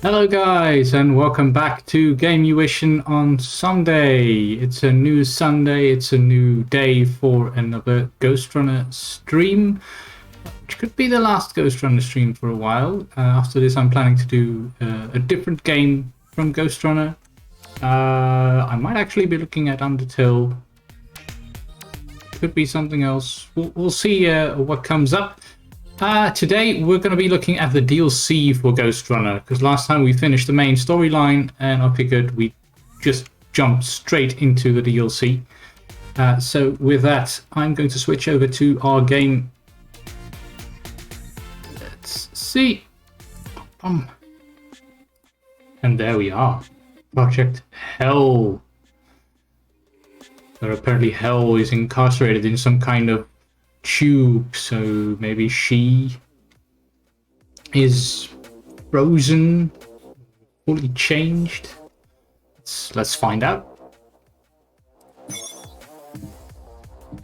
Hello guys and welcome back to Gamuition on Sunday. It's a new Sunday, it's a new day for another Ghostrunner stream, which could be the last Ghostrunner stream for a while. After this I'm planning to do a different game from Ghostrunner. I might actually be looking at Undertale. Could be something else. We'll see what comes up. Today we're going to be looking at the DLC for Ghostrunner, because last time we finished the main storyline and I figured we'd just jump straight into the DLC. So with that, I'm going to switch over to our game. Let's see. And there we are. Project HEL. Where apparently HEL is incarcerated in some kind of tube, so maybe she is frozen, fully changed. Let's find out.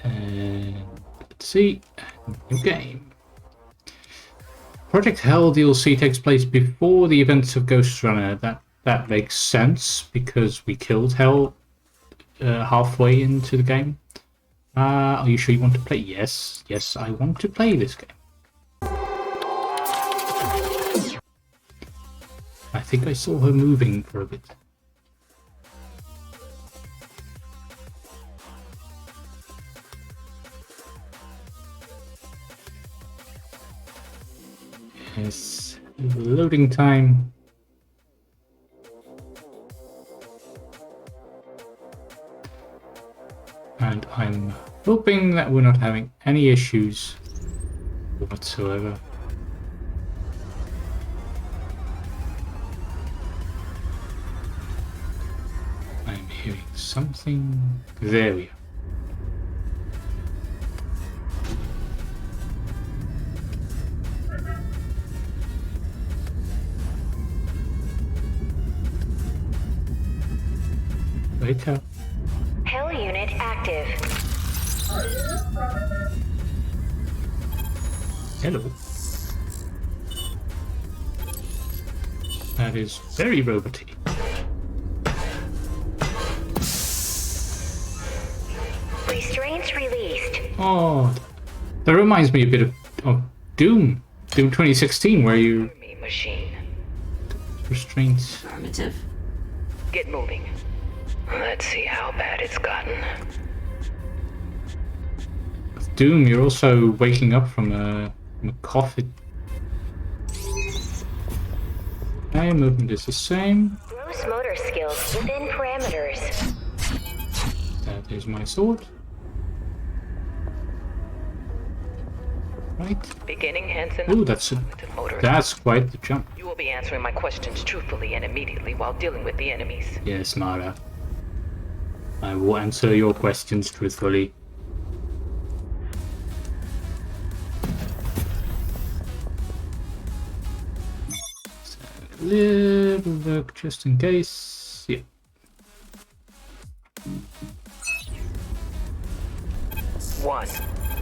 And let's see. New game. Project HEL DLC takes place before the events of Ghostrunner. That makes sense because we killed HEL halfway into the game. Are you sure you want to play? Yes, I want to play this game. I think I saw her moving for a bit. Yes, loading time. And I'm hoping that we're not having any issues whatsoever. I'm hearing something. There we are. Wake up. HEL unit active. Hello. That is very roboty. Restraints released. Oh, that reminds me a bit of Doom 2016, where you Machine. restraints. Affirmative. Get moving. Let's see how bad it's gotten. With Doom, you're also waking up from a coffin. Okay, movement is the same. Gross motor skills within parameters. That is my sword. Right. Beginning Hansen. Ooh, that's quite the jump. You will be answering my questions truthfully and immediately while dealing with the enemies. Yes, Mara. I will answer your questions truthfully. So, a little look just in case. Yeah. One.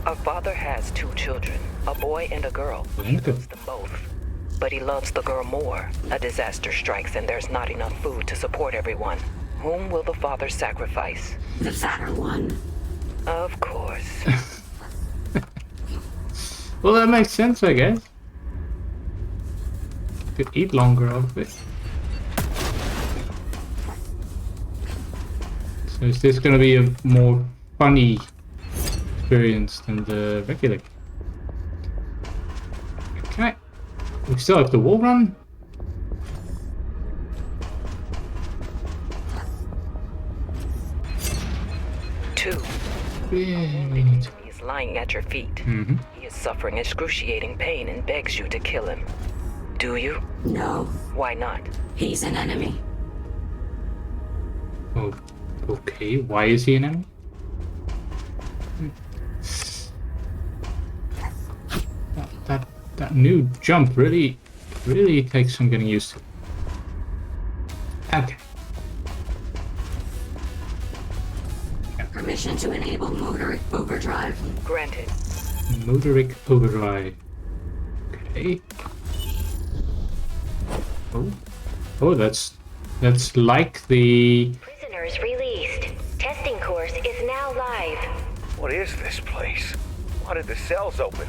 A father has two children, a boy and a girl. He loves them both. But he loves the girl more. A disaster strikes and there's not enough food to support everyone. Whom will the father sacrifice? The fatter one. Of course. Well, that makes sense, I guess. Could eat longer of it. So is this going to be a more funny experience than the regular? Okay. We still have the wall run. Two. Yeah, we need to. He is lying at your feet. Mm-hmm. He is suffering excruciating pain and begs you to kill him. Do you? No, Why not? he's an enemy. Oh, okay. Why is he an enemy? That new jump really takes some getting used to. Okay. Permission to enable motor overdrive. Granted. Motoric overdrive. Okay. Oh. Oh, that's like the... Prisoners released. Testing course is now live. What is this place? Why did the cells open?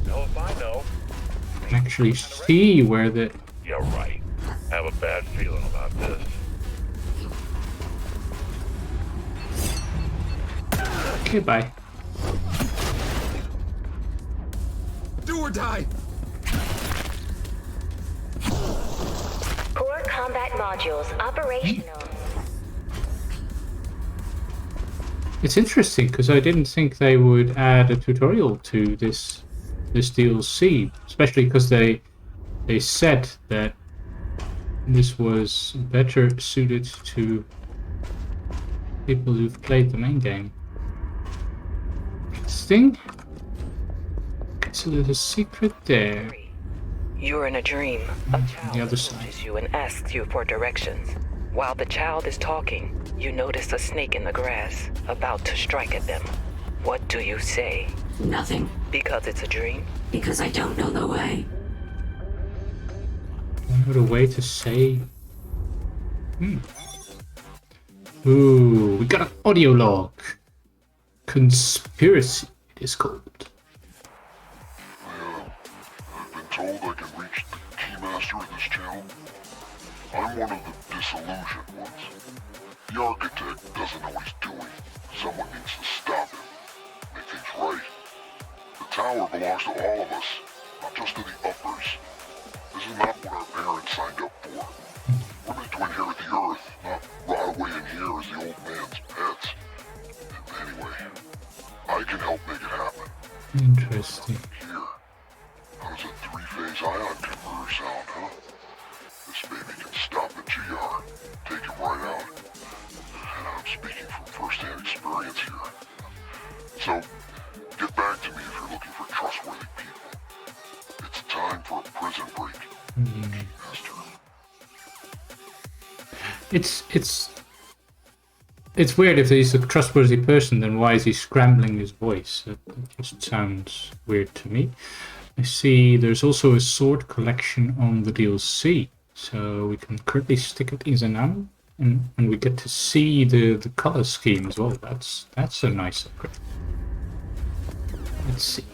Hell if I know. I can actually see where the... You're right. I have a bad feeling about this. Okay, bye. Do or die! Core combat modules operational. It's interesting because I didn't think they would add a tutorial to this DLC, especially because they said that this was better suited to people who've played the main game. Interesting. So there's a secret there. You're in a dream. A child The other side. approaches you and asks you for directions. While the child is talking, you notice a snake in the grass, about to strike at them. What do you say? Nothing. Because it's a dream? Because I don't know the way. Another way to say... Ooh, we got an audio log. Conspiracy, it is called. I've been told I can reach the keymaster of this channel. I'm one of the disillusioned ones. The architect doesn't know what he's doing. Someone needs to stop him. Make things right. The tower belongs to all of us, not just to the uppers. This is not what our parents signed up for. We're meant to inherit the earth, not rot away in here as the old man's pets. Anyway, I can help make it happen. Interesting. Here. How's a three-phase ion converter sound, huh? This baby can stop the GR, take him right out. And I'm speaking from first-hand experience here. So, get back to me if you're looking for trustworthy people. It's time for a prison break. Master. It's weird if he's a trustworthy person, then why is he scrambling his voice? That just sounds weird to me. I see there's also a sword collection on the DLC, so we can currently stick it in an and we get to see the color scheme as well. That's a nice upgrade. Let's see.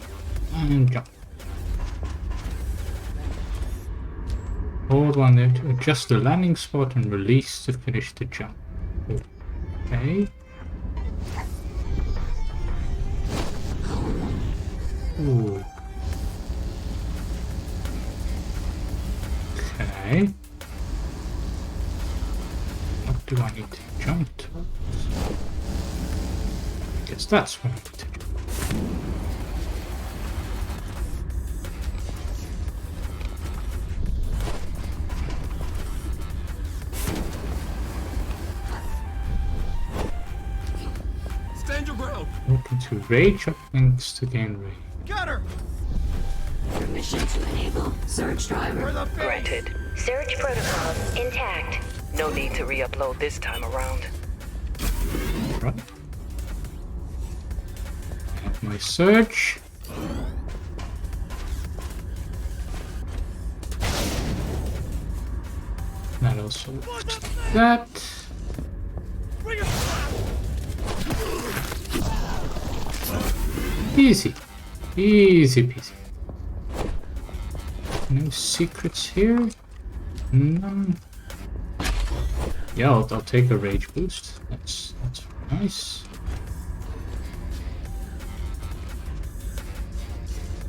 And jump. Hold one there to adjust the landing spot and release to finish the jump. Okay. Ooh. Okay. What do I need to jump towards? I guess that's what I need to jump. Stand your ground! Open to rage up links to gain rage. Got her! Permission to enable surge For driver. the face! Granted. Search protocols intact. No need to re-upload this time around. Right. Have my search. That also works like that. Bring it! Easy. Easy peasy. No secrets here. None. Yeah, I'll take a rage boost. That's nice.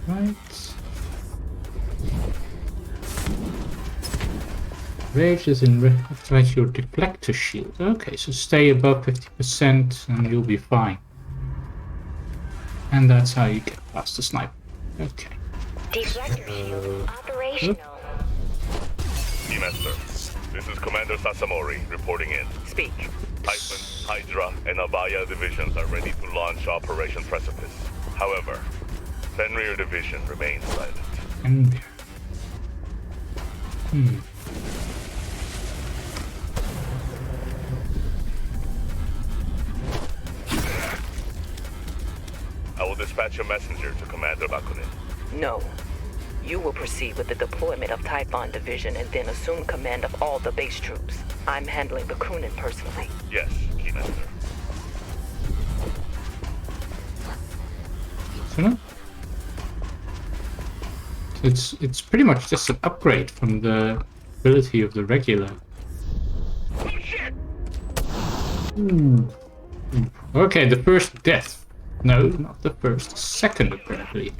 Right. Rage is in activate your deflector shield. Okay, so stay above 50% and you'll be fine. And that's how you get past the sniper. Okay. Deflector shield operational. Master, this is Commander Sasamori reporting in. Speak. Typhon, Hydra, and Avaya divisions are ready to launch Operation Precipice. However, Fenrir Division remains silent. And there. I will dispatch a messenger to Commander Bakunin. No. You will proceed with the deployment of Typhon Division and then assume command of all the base troops. I'm handling the Kunin personally. Yes, Keymaster. So it's pretty much just an upgrade from the ability of the regular. Oh shit! Okay, the first death. No, not the first. Second, apparently.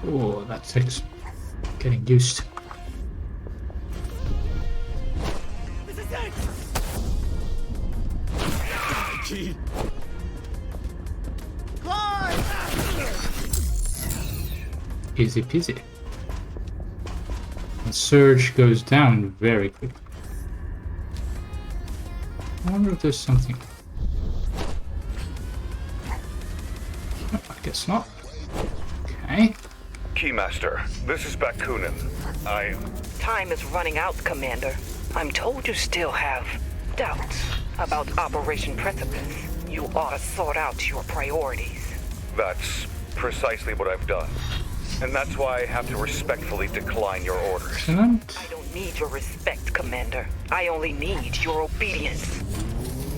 Oh, that takes getting used to. This is it! Key. Easy peasy. The surge goes down very quickly. I wonder if there's something. No, I guess not. Okay. Keymaster, this is Bakunin. Time is running out, Commander. I'm told you still have doubts about Operation Precipice. You ought to sort out your priorities. That's precisely what I've done. And that's why I have to respectfully decline your orders. Excellent. I don't need your respect, Commander. I only need your obedience.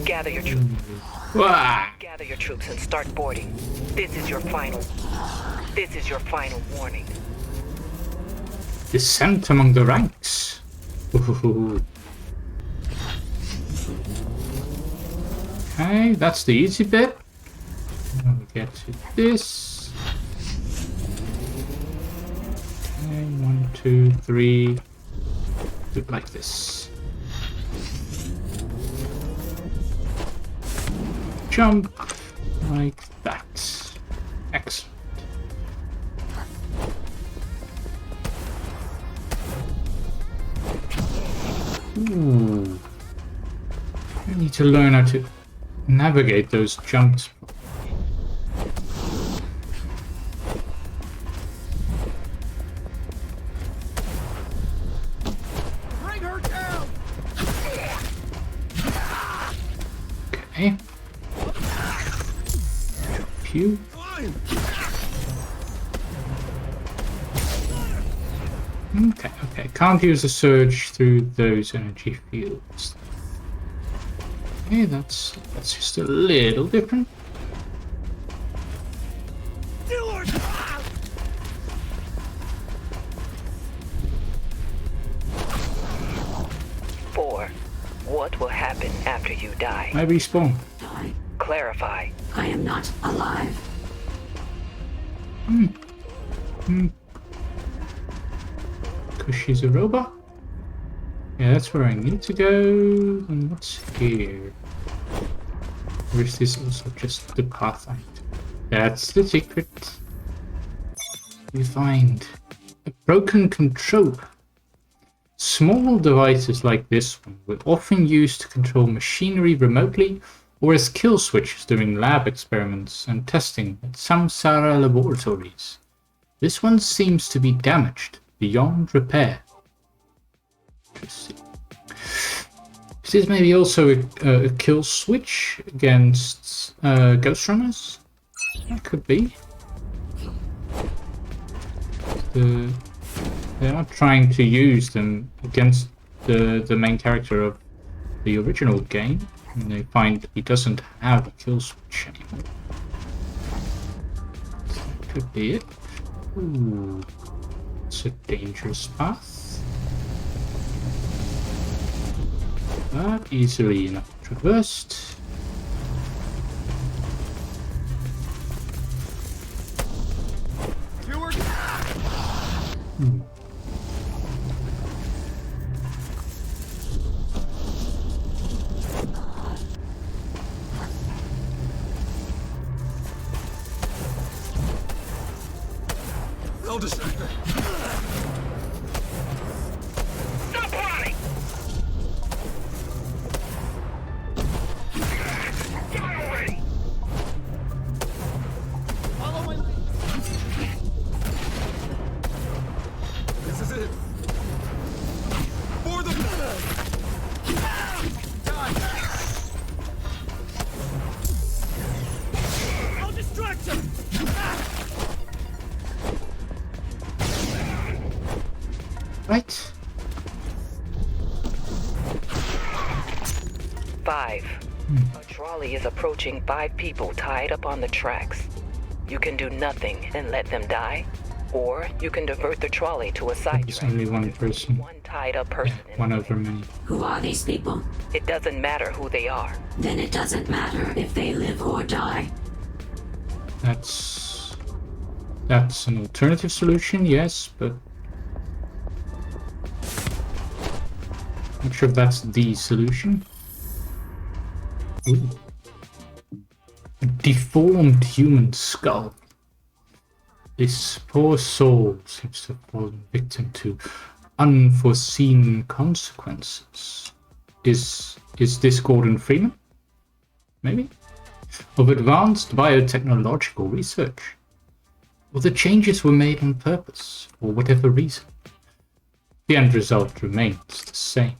Gather your troops. Wah! Gather your troops and start boarding. This is your final warning. Descent among the ranks. Ooh. Okay, that's the easy bit. Now we get to this. Okay, 1, 2, 3. Do it like this. Jump like that. Excellent. Ooh. I need to learn how to navigate those jumps. Bring her down! Okay. Pew. Climb! Okay. Can't use a surge through those energy fields. Okay, that's just a little different. Do her! 4. What will happen after you die? I respawn. Die. Clarify. I am not alive. Because she's a robot? Yeah, that's where I need to go. And what's here? Or is this also just the path item? That's the secret. We find a broken controller. Small devices like this one were often used to control machinery remotely or as kill switches during lab experiments and testing at Samsara laboratories. This one seems to be damaged beyond repair. Interesting. Is this maybe also a kill switch against ghost runners? That could be. They are trying to use them against the main character of the original game, and they find that he doesn't have a kill switch anymore. So that could be it. Ooh, it's a dangerous path, but easily enough traversed. Do her! I'll distract her. Stop running! Die already! Follow my lead. This is it. For the die. I'll distract him. Right. 5. A trolley is approaching 5 people tied up on the tracks. You can do nothing and let them die, or you can divert the trolley to a side There's track. only one person. One tied up person. Yeah, one over many. Who are these people? It doesn't matter who they are. Then it doesn't matter if they live or die. That's an alternative solution, yes, but I'm not sure if that's the solution. Ooh. A deformed human skull. This poor soul seems to have fallen victim to unforeseen consequences. Is this Gordon Freeman? Maybe? Of advanced biotechnological research? Or the changes were made on purpose, for whatever reason? The end result remains the same.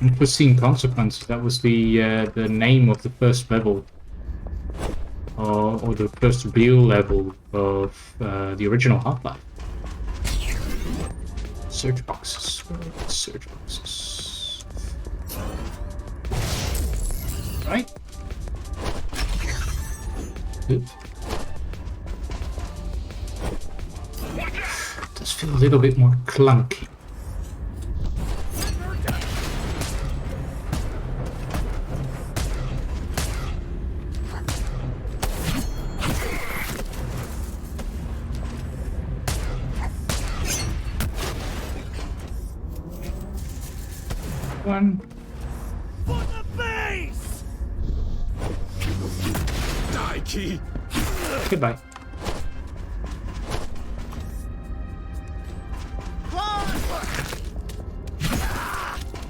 Unforeseen consequences, that was the name of the first level. Or the first real level of the original Half-Life. Search boxes. Where are the search boxes? Right. Good. Does feel a little bit more clunky. One. For the face! Die, Key! Goodbye.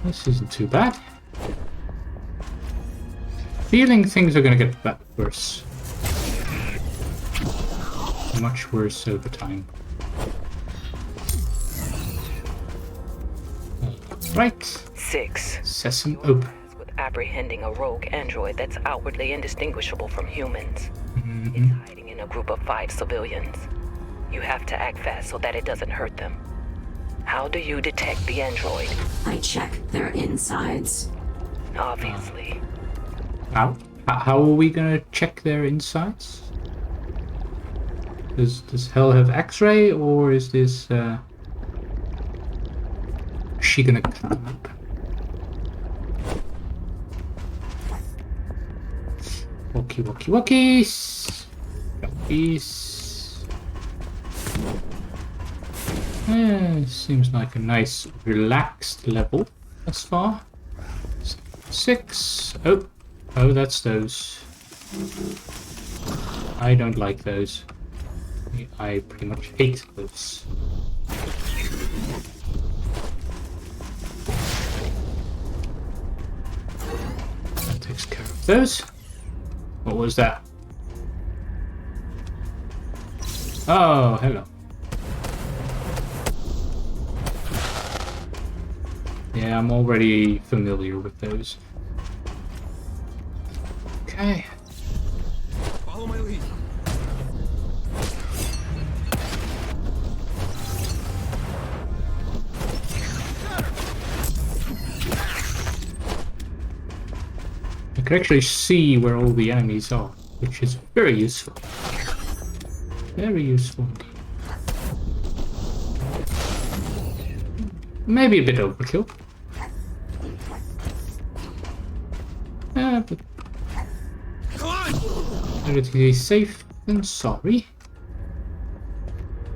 This isn't too bad. Feeling things are gonna get worse. Much worse over time. Right. 6. Sesame open. With apprehending a rogue android that's outwardly indistinguishable from humans. It's hiding in a group of 5 civilians. You have to act fast so that it doesn't hurt them. How do you detect the android? I check their insides. Obviously. How are we gonna check their insides? Does Hell have X-ray, or is this is she gonna cut them up? Walkies. Got these. Seems like a nice relaxed level thus far. 6. Oh, that's those. I don't like those. I pretty much hate those. That takes care of those. What was that? Oh, hello. Yeah, I'm already familiar with those. Okay. Follow my lead. I can actually see where all the enemies are, which is very useful. Very useful indeed. Maybe a bit overkill. But relatively safe than sorry.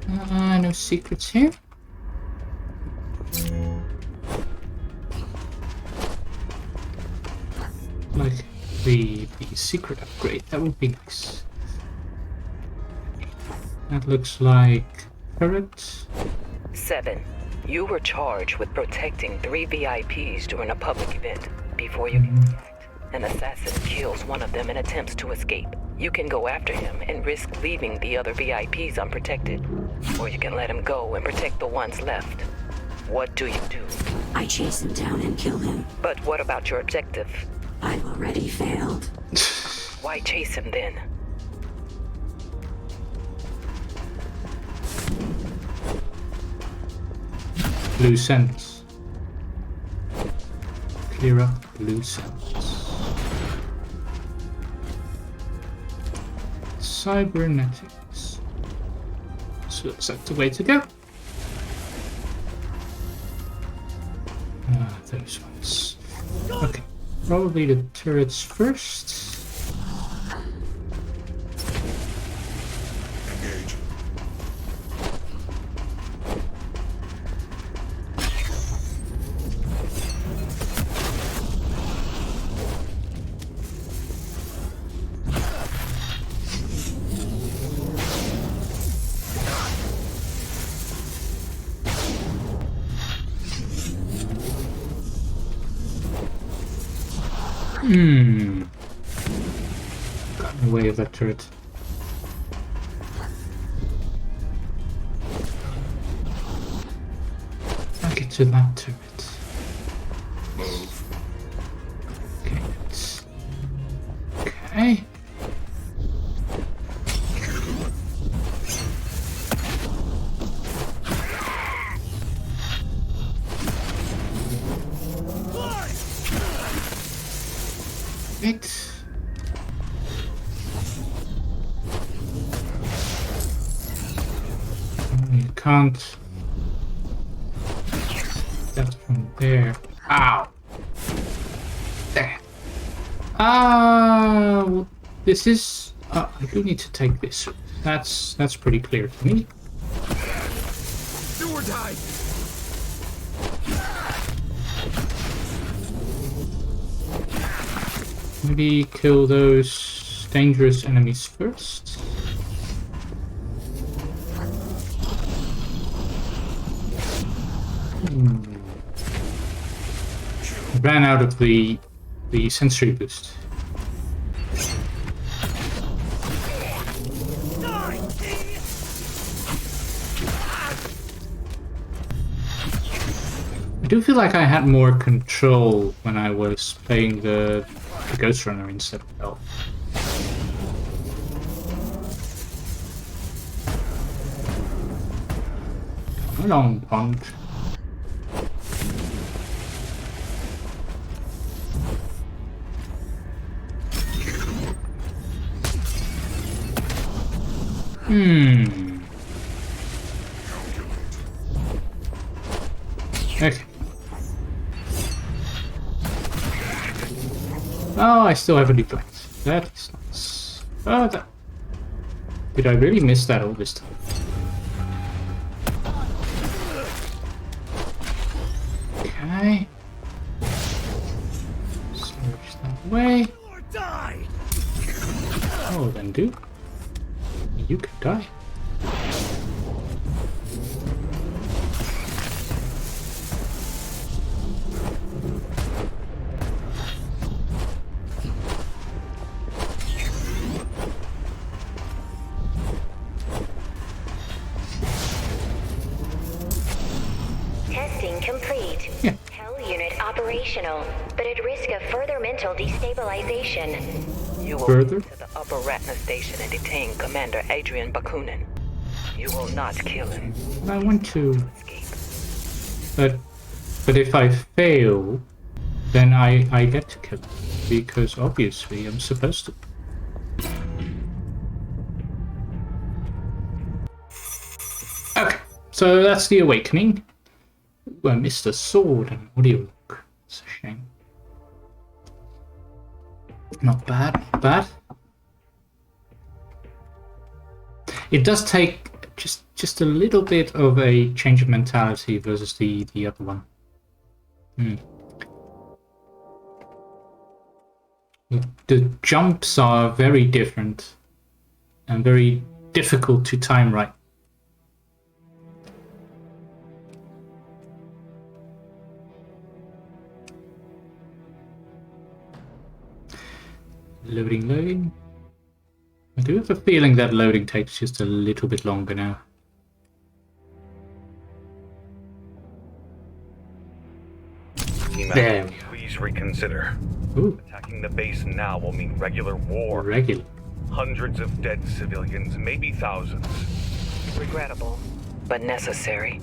No secrets here. Like the secret upgrade, that would be nice. That looks like turret. 7. You were charged with protecting 3 VIPs during a public event. Before you get attacked, an assassin kills one of them and attempts to escape. You can go after him and risk leaving the other VIPs unprotected. Or you can let him go and protect the ones left. What do you do? I chase him down and kill him. But what about your objective? I've already failed. Why chase him then? loose ends. Clear up loose ends. Cybernetics. So looks like the way to go. Those ones. Okay, probably the turrets first. Engage. Got in the way of that turret. I'll get to that turret. Move. Okay, it's... Okay. It. You can't. That's from there. Ow. There. This is. I do need to take this. That's pretty clear to me. Do or die! Maybe kill those dangerous enemies first. Ran out of the sensory boost. I do feel like I had more control when I was playing the Ghostrunner instead of Elf. Come along, punk. Okay. Oh, I still have a deflect. That is nice. Oh, that... Did I really miss that all this time? Okay. Search that way. Or die! Oh, then do. You could die. Testing complete. Yeah. HEL unit operational, but at risk of further mental destabilization. You will Further? move to the upper Ratna station and detain Commander Adrian Bakunin. You will not kill him. I want to, Escape. but if I fail, then I get to kill him, because obviously I'm supposed to. Okay, so that's the awakening. Ooh, I missed a sword and audio look. It's a shame. Not bad, not bad. It does take just a little bit of a change of mentality versus the other one. The jumps are very different and very difficult to time right. Loading. I do have a feeling that loading takes just a little bit longer now. There we go. Please reconsider. Ooh, Attacking the base now will mean regular war. regular. Hundreds of dead civilians, maybe thousands. Regrettable, but necessary.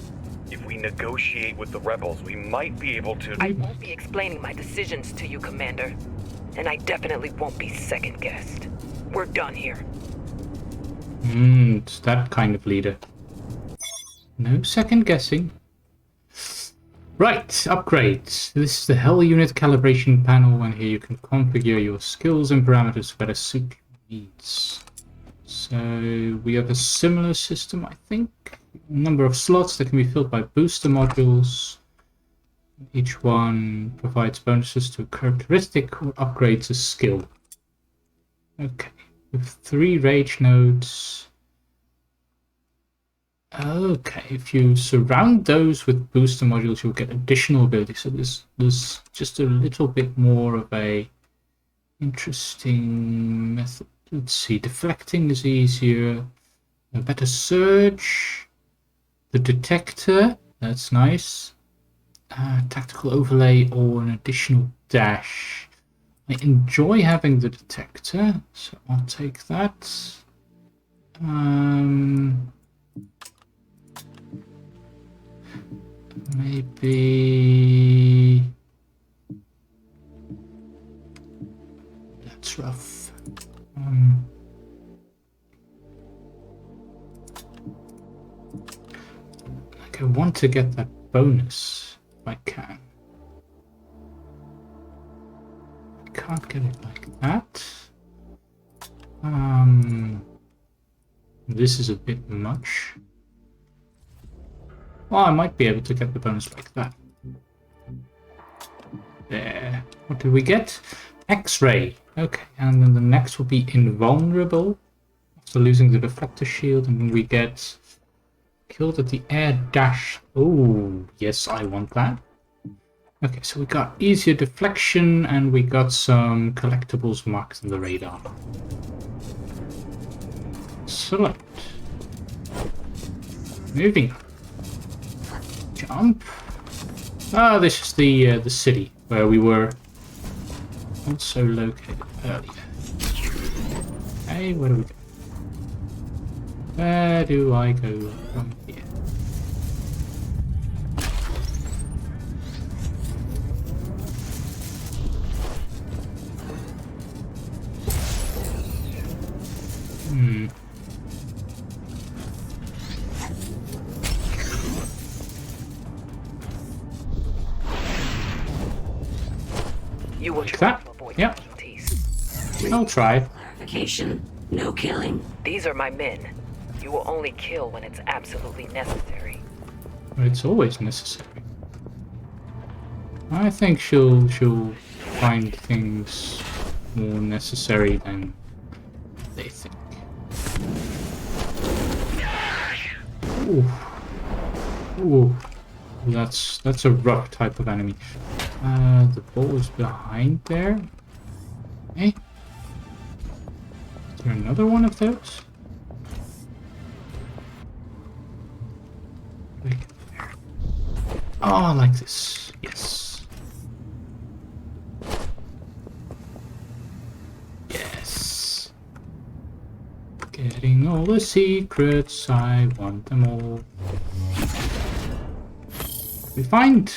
If we negotiate with the rebels, we might be able to... I won't be explaining my decisions to you, Commander. And I definitely won't be second-guessed. We're done here. It's that kind of leader. No second guessing. Right, upgrades. This is the HEL unit calibration panel, and here you can configure your skills and parameters to better suit your needs. So we have a similar system, I think. Number of slots that can be filled by booster modules. Each one provides bonuses to a characteristic or upgrades a skill. Okay, with 3 rage nodes. Okay, if you surround those with booster modules, you'll get additional abilities. So there's just a little bit more of a interesting method. Let's see, deflecting is easier. A better surge. The detector, that's nice. Tactical overlay or an additional dash. I enjoy having the detector, so I'll take that. Maybe that's rough. Like I want to get that bonus if I can. I can't get it like that. This is a bit much. Well, I might be able to get the bonus like that. There. What did we get? X-ray. Okay, and then the next will be invulnerable. So losing the deflector shield, and then we get killed at the air dash. Oh, yes, I want that. Okay, so we got easier deflection, and we got some collectibles marked on the radar. Select. Moving on. Jump. Ah, this is the city where we were also located earlier. Hey, where do we go? Where do I go from here? You will Like try that? to avoid Yep. casualties. I'll try. Clarification. No killing. These are my men. You will only kill when it's absolutely necessary. It's always necessary. I think she'll find things more necessary than they think. Ooh. Ooh. That's a rough type of enemy. The ball is behind there. Hey. Is there another one of those? Oh, like this. Yes. Yes. Getting all the secrets. I want them all. We find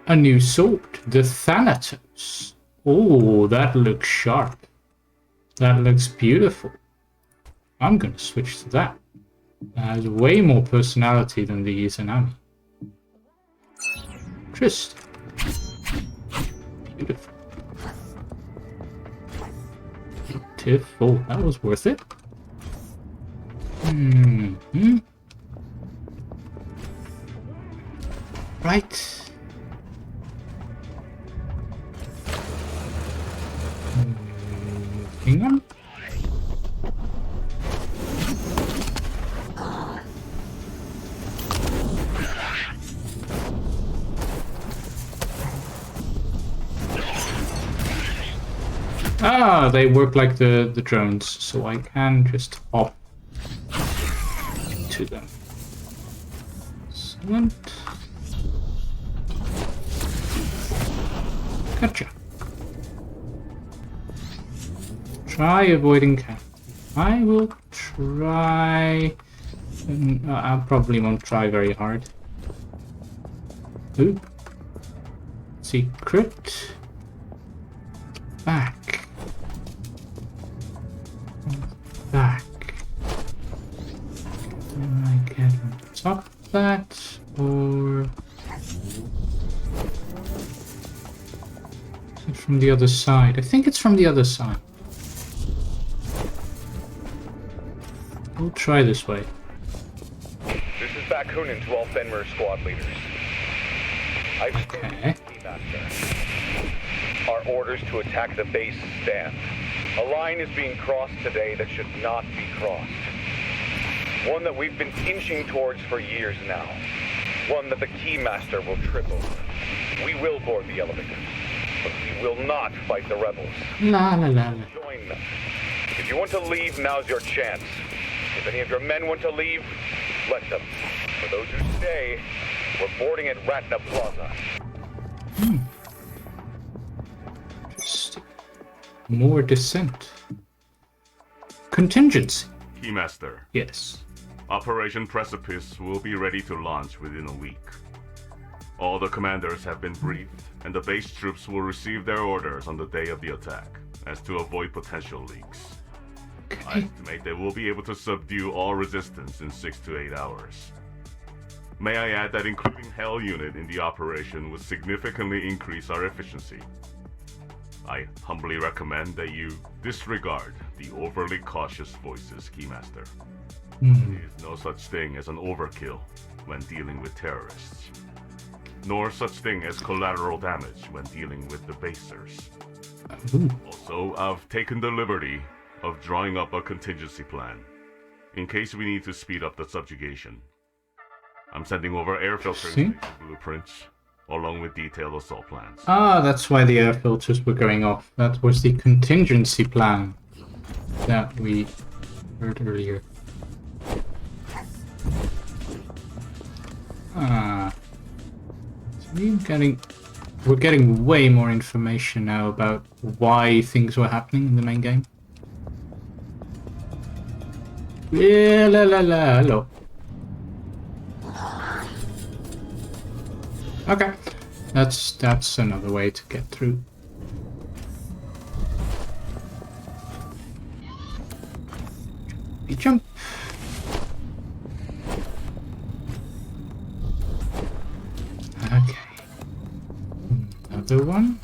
a new sword, the Thanatos. Oh, that looks sharp. That looks beautiful. I'm gonna switch to that. It has way more personality than the Izanami. Interesting. Beautiful. Beautiful. That was worth it. Right. Hang on. Ah, they work like the drones, so I can just hop into them. Excellent. Gotcha. Try avoiding cat. I will try I probably won't try very hard. Oop. Secret. Back. Back. Can I get on top of that? Or... is it from the other side? I think it's from the other side. We'll try this way. This is Bakunin to all Fenrir squad leaders. I've spoken to the Key Master. Our orders to attack the base stand. A line is being crossed today that should not be crossed. One that we've been inching towards for years now. One that the Key Master will trip over. We will board the elevator, but we will not fight the rebels. La la la la. Join them. If you want to leave, now's your chance. If any of your men want to leave, let them. For those who stay, we're boarding at Ratna Plaza. Just more descent. Contingency. Keymaster, Yes. Operation Precipice will be ready to launch within a week. All the commanders have been briefed, and the base troops will receive their orders on the day of the attack, as to avoid potential leaks. I estimate they will be able to subdue all resistance in 6 to 8 hours. May I add that including HEL unit in the operation would significantly increase our efficiency. I humbly recommend that you disregard the overly cautious voices, Keymaster. There is no such thing as an overkill when dealing with terrorists, nor such thing as collateral damage when dealing with the basers. Also, I've taken the liberty of drawing up a contingency plan, in case we need to speed up the subjugation. I'm sending over air filtration blueprints, along with detailed assault plans. Ah, that's why the air filters were going off. That was the contingency plan that we heard earlier. Ah. So we're getting way more information now about why things were happening in the main game. Yeah, la la la, hello. Okay, that's another way to get through. You jump. Okay. Another one.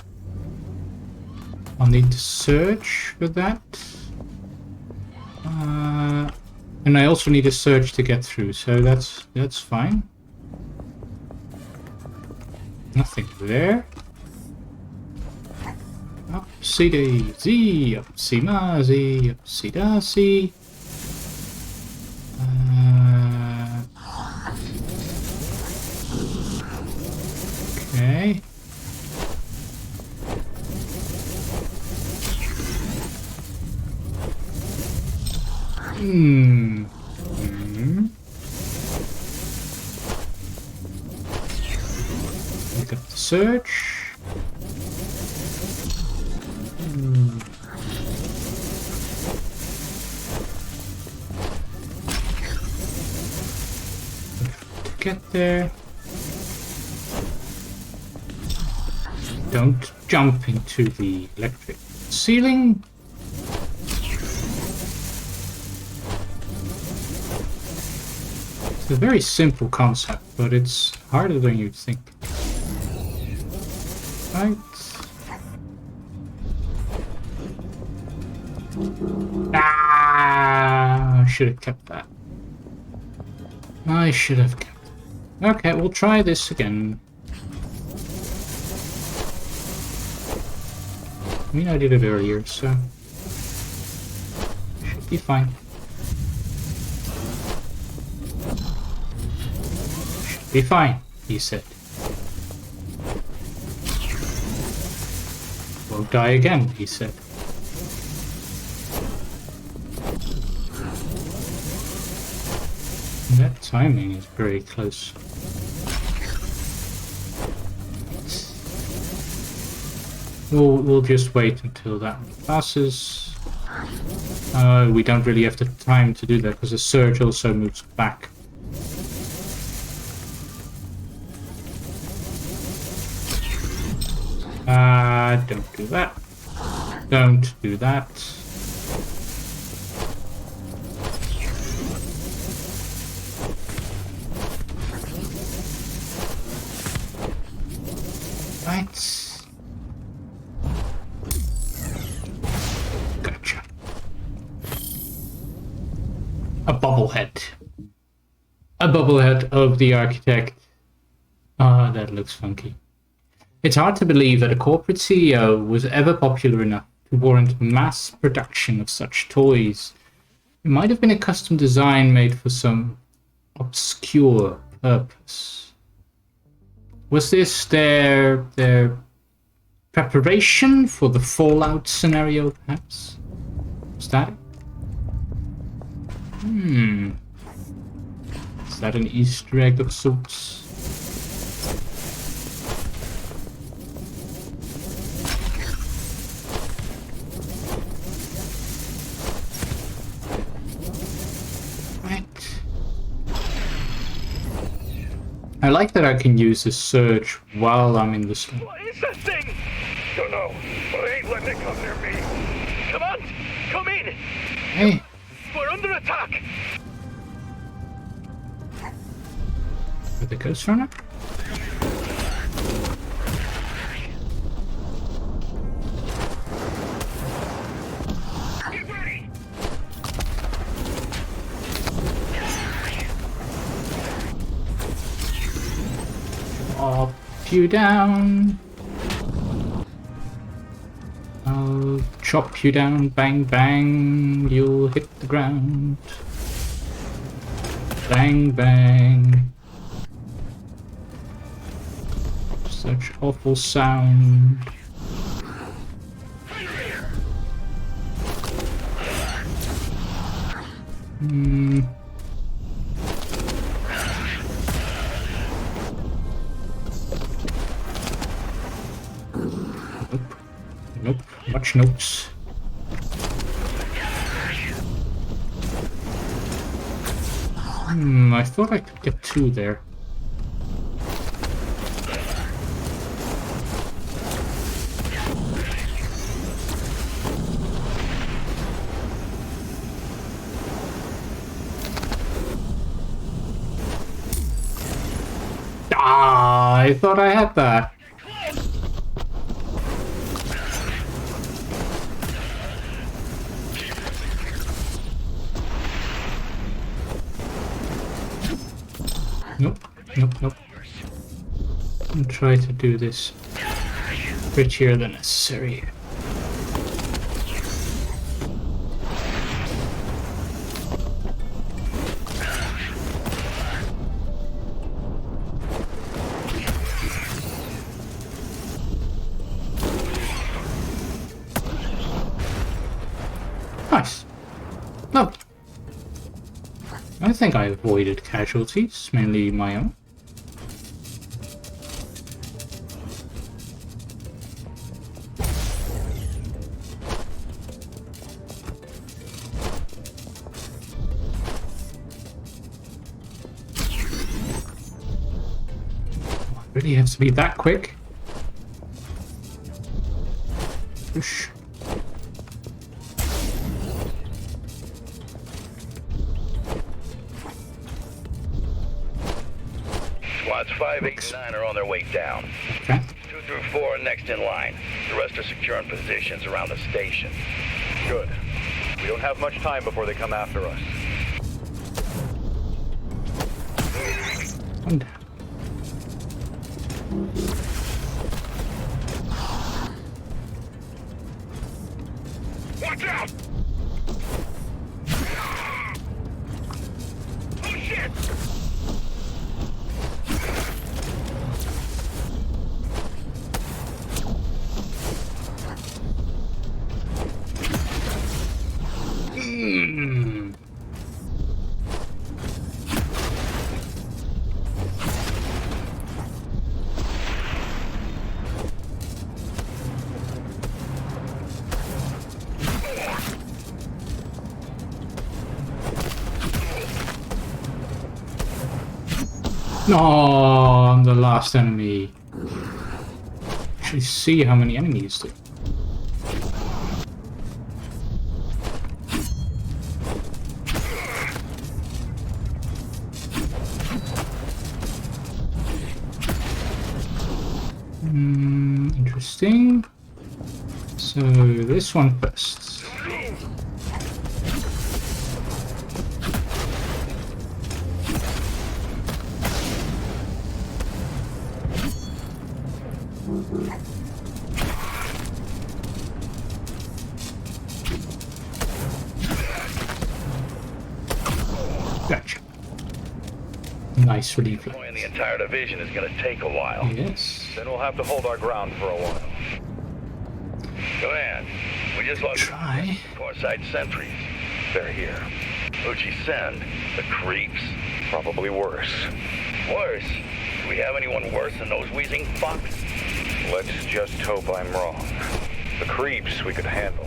I'll need to search for that. And I also need a search to get through, so that's fine. Nothing there. Upsy daisy, upsy mazy, upsy daisy. Okay. Pick up the search. To get there. Don't jump into the electric ceiling. It's a very simple concept, but it's harder than you'd think. Right. Ah, I should have kept that. I should have kept it. Okay, we'll try this again. I mean, I did it earlier, so should be fine. Should be fine, he said. Won't die again, he said. That timing is very close. We'll just wait until that passes. We don't really have the time to do that because the surge also moves back. Don't do that. Don't do that. Right. Gotcha. A bobblehead. A bobblehead of the architect. Ah, that looks funky. It's hard to believe that a corporate CEO was ever popular enough to warrant mass production of such toys. It might have been a custom design made for some obscure purpose. Was this their preparation for the Fallout scenario, perhaps? Was that it? Is that an Easter egg of sorts? I like that I can use the surge while I'm in the slum. What is that thing? Don't know, but I ain't letting it come near me. Come on, come in. Hey. We're under attack. With the Ghostrunner? Get ready. I'll you down. I'll chop you down, bang bang, you'll hit the ground. Bang bang. Such awful sound. Nope. Much notes. I thought I could get two there. Ah, I thought I had that. Nope. I'll try to do this prettier than necessary. Nice. Lovely. I think I avoided casualties, mainly my own. Really has to be that quick. Whoosh. Squads 5, 8, and 9 are on their way down. Okay. 2 through 4 are next in line. The rest are securing positions around the station. Good. We don't have much time before they come after us. And Watch out! Oh shit! No, I'm the last enemy. Actually, see how many enemies there. Interesting. So this one first. Gotcha. Nice relief. Deploying the entire division is going to take a while. Yes. Then we'll have to hold our ground for a while. Command, we just lost Try. Corside sentries. They're here. Uchi Sen, the creeps. Probably worse. Worse? Do we have anyone worse than those wheezing fucks? Let's just hope I'm wrong. The creeps we could handle.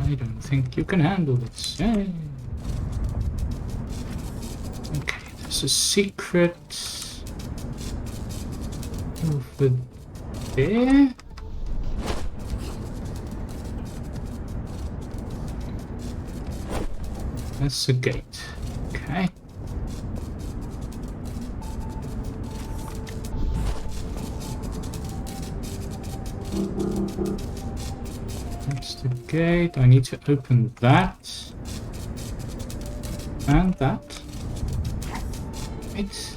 I don't think you can handle this. Okay, there's a secret over there. That's a gate. Okay. That's the gate. I need to open that. And that. Right.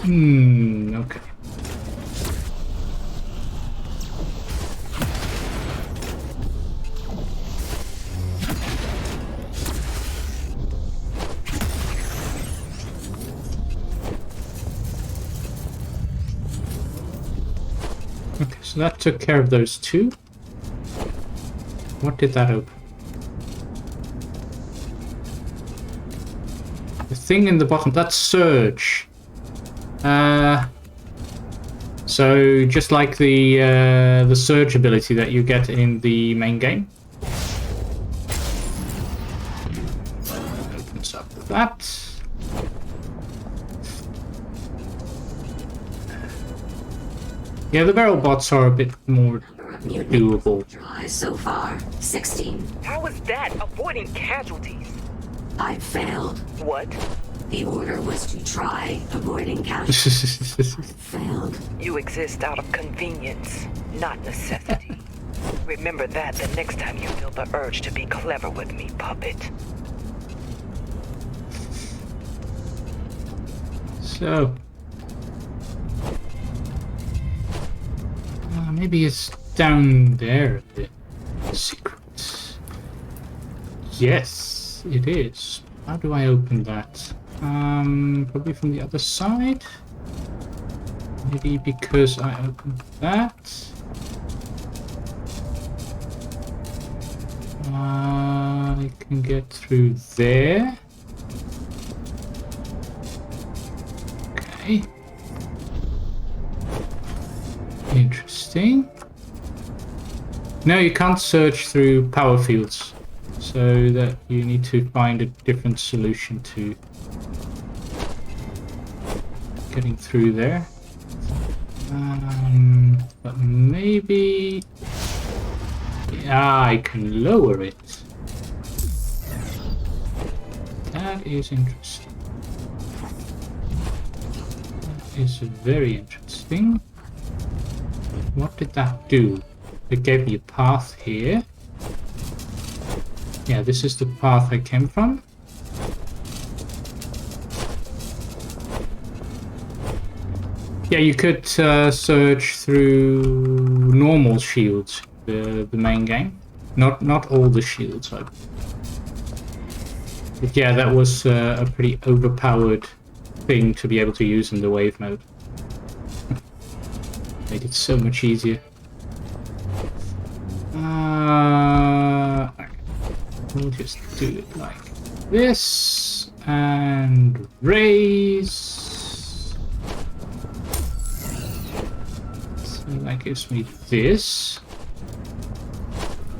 Okay. Okay, so that took care of those two. What did that open? The thing in the bottom, that's Surge. So just like the Surge ability that you get in the main game. Opens up that. Yeah, the barrel bots are a bit more doable. Try so far, 16. How is that avoiding casualties? I failed. What? The order was to try avoiding casualties. I failed. You exist out of convenience, not necessity. Remember that the next time you feel the urge to be clever with me, puppet. So maybe it's down there, the secret. Yes, it is. How do I open that? Probably from the other side. Maybe because I opened that. I can get through there. Okay. Interesting. No, you can't search through power fields, so that you need to find a different solution to getting through there. But maybe... Yeah, I can lower it. That is interesting. That is very interesting. What did that do? It gave me a path here. Yeah, this is the path I came from. Yeah, you could search through normal shields, the main game. Not all the shields. But yeah, that was a pretty overpowered thing to be able to use in the wave mode. Made it so much easier. We'll just do it like this and raise. So And that gives me this.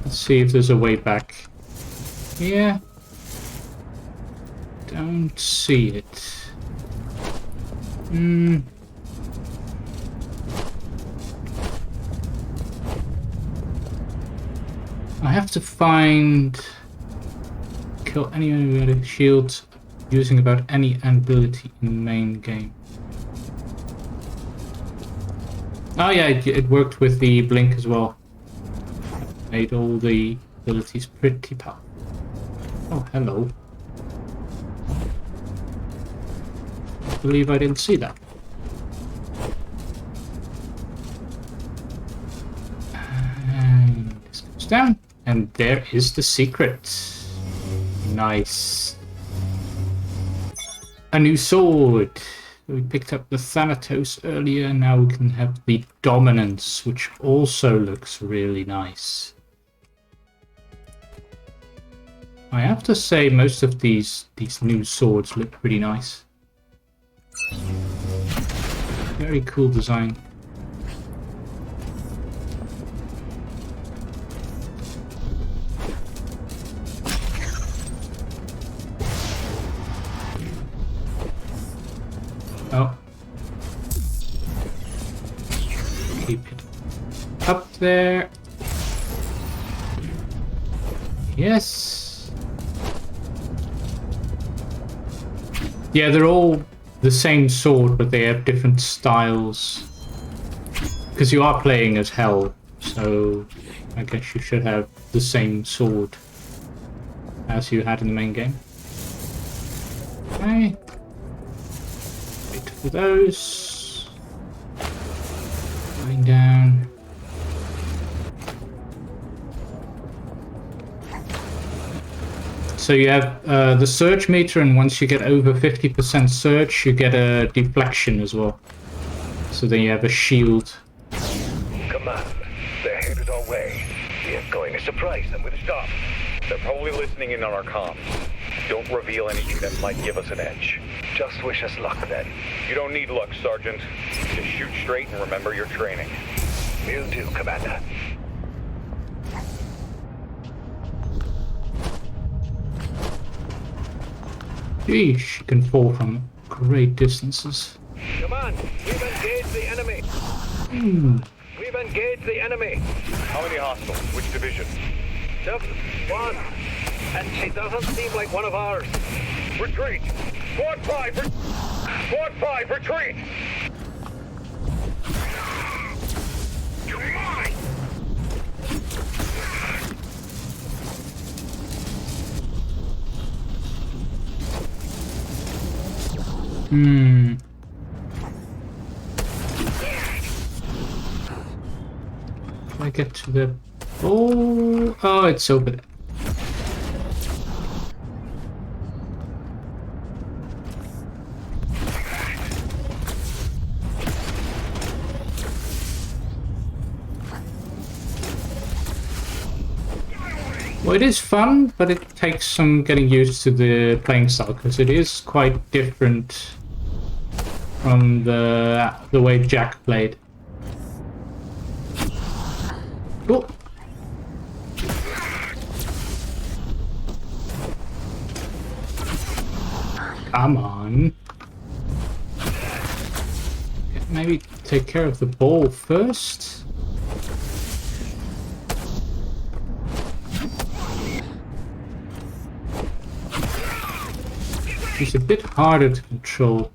Let's see if there's a way back. Yeah. Don't see it. I have to kill any other shields using about any ability in the main game. Oh yeah, it worked with the blink as well. Made all the abilities pretty powerful. Oh, hello. I believe I didn't see that. And this goes down. And there is the secret. Nice. A new sword. We picked up the Thanatos earlier. Now we can have the Dominance, which also looks really nice. I have to say most of these new swords look pretty nice. Very cool design. Oh. Keep it up there. Yes. Yeah, they're all the same sword, but they have different styles. Because you are playing as Hel, so I guess you should have the same sword as you had in the main game. Okay. Wait for those. Going down. So you have the surge meter, and once you get over 50% surge, you get a deflection as well. So then you have a shield. Come on, they're headed our way. We are going to surprise them with a stop. They're probably listening in on our comms. Don't reveal anything that might give us an edge. Just wish us luck then. You don't need luck, Sergeant. Just shoot straight and remember your training. Will do, Commander. Sheesh, you can fall from great distances. Come on, we've engaged the enemy. We've engaged the enemy. How many hostiles? Which division? Just one. And she doesn't seem like one of ours. Retreat! Squad 5! Squad 5, retreat! You're mine! If I get to the ball... Oh, it's over there. Well, it is fun, but it takes some getting used to the playing style, because it is quite different from the way Jack played. Cool. Come on. Maybe take care of the ball first. She's a bit harder to control.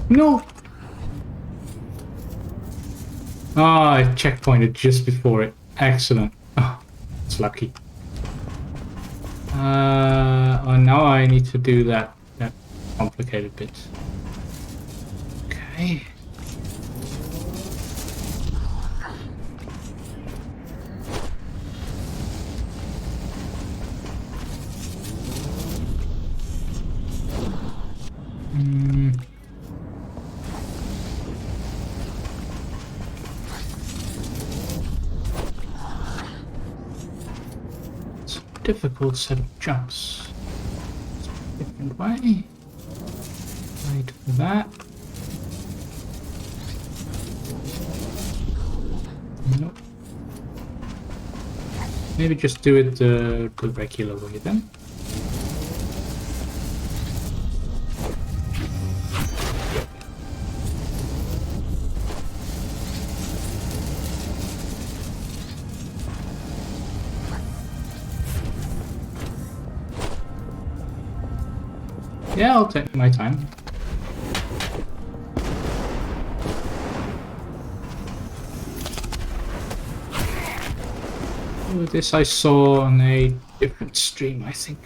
No! Ah, I checkpointed just before it. Excellent. Oh, it's lucky. Oh, now I need to do that complicated bit. Okay. difficult set of jumps. Different way. Wait for that. Nope. Maybe just do it the regular way then. Yeah, I'll take my time. Oh, this I saw on a different stream, I think.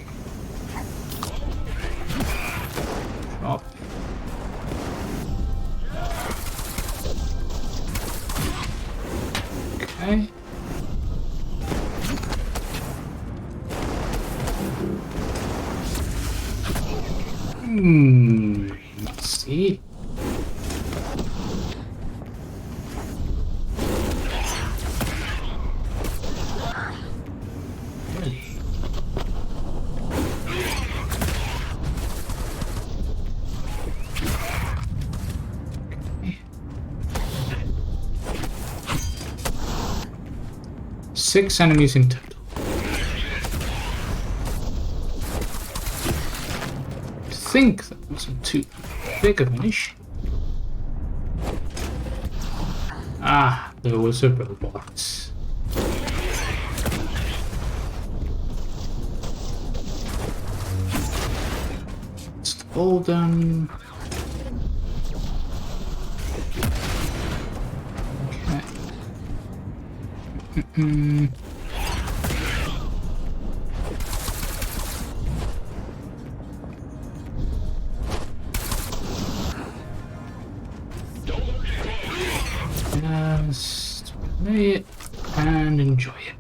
Drop. Okay. Let's see. Really? Okay. 6 enemies in total. I think that wasn't too big of an issue. Ah, there was a robot. It's all done. Okay. Just play it and enjoy it.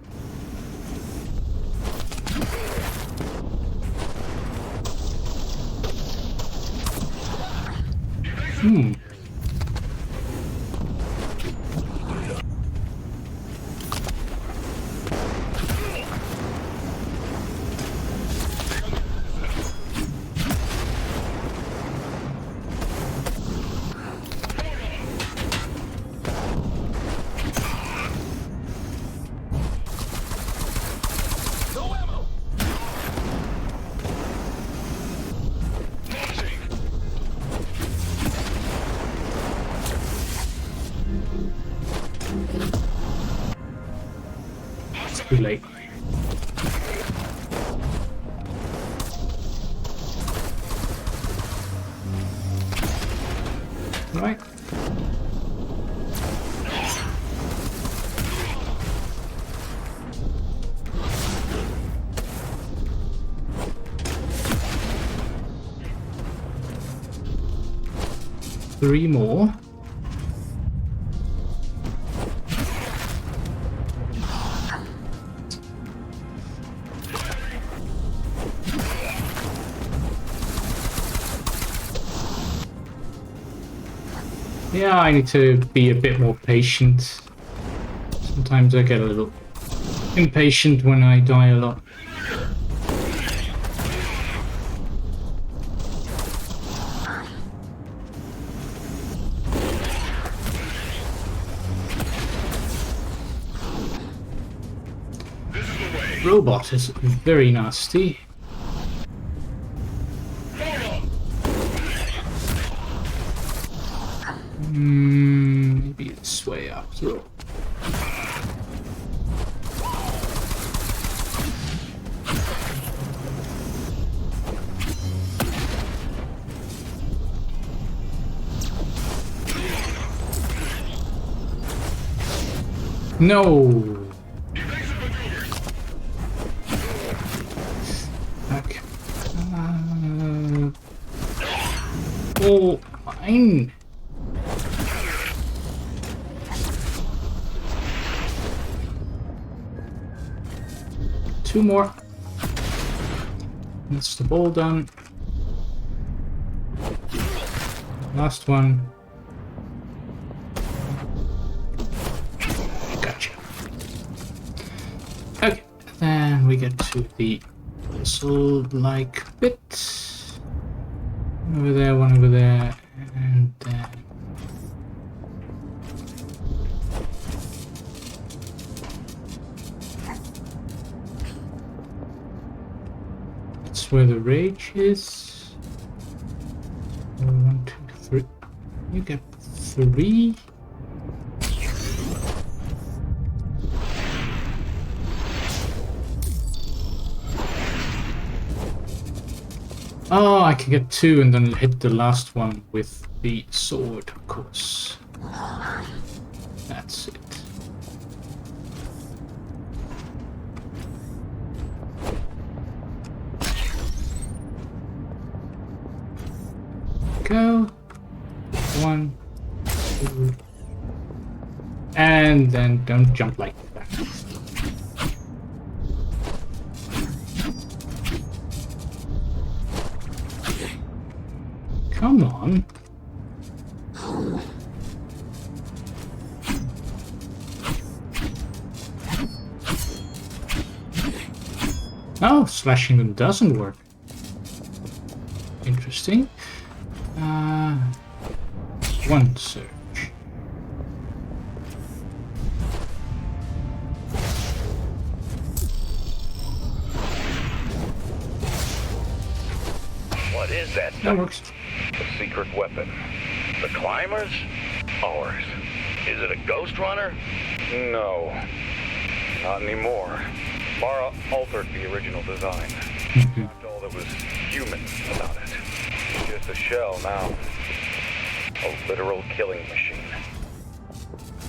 Too late. Right. Three more. Yeah, I need to be a bit more patient. Sometimes I get a little impatient when I die a lot. Robot is very nasty. Maybe it's way up through. No. Okay. Oh, fine. Two more. That's the ball done. Last one. Gotcha. Okay, then we get to the puzzle-like bit. Over there, one over there, and then... That's where the rage is. 1, 2, 3. You get 3. Oh, I can get 2 and then hit the last one with the sword, of course. That's it. Go. 1, 2. And then don't jump like that. Come on. Oh, slashing them doesn't work. Interesting. One search. What is that? That works. A secret weapon. The climbers? Ours. Is it a ghost runner? No. Not anymore. Mara altered the original design. Left all that was human about it. Just a shell now. A literal killing machine.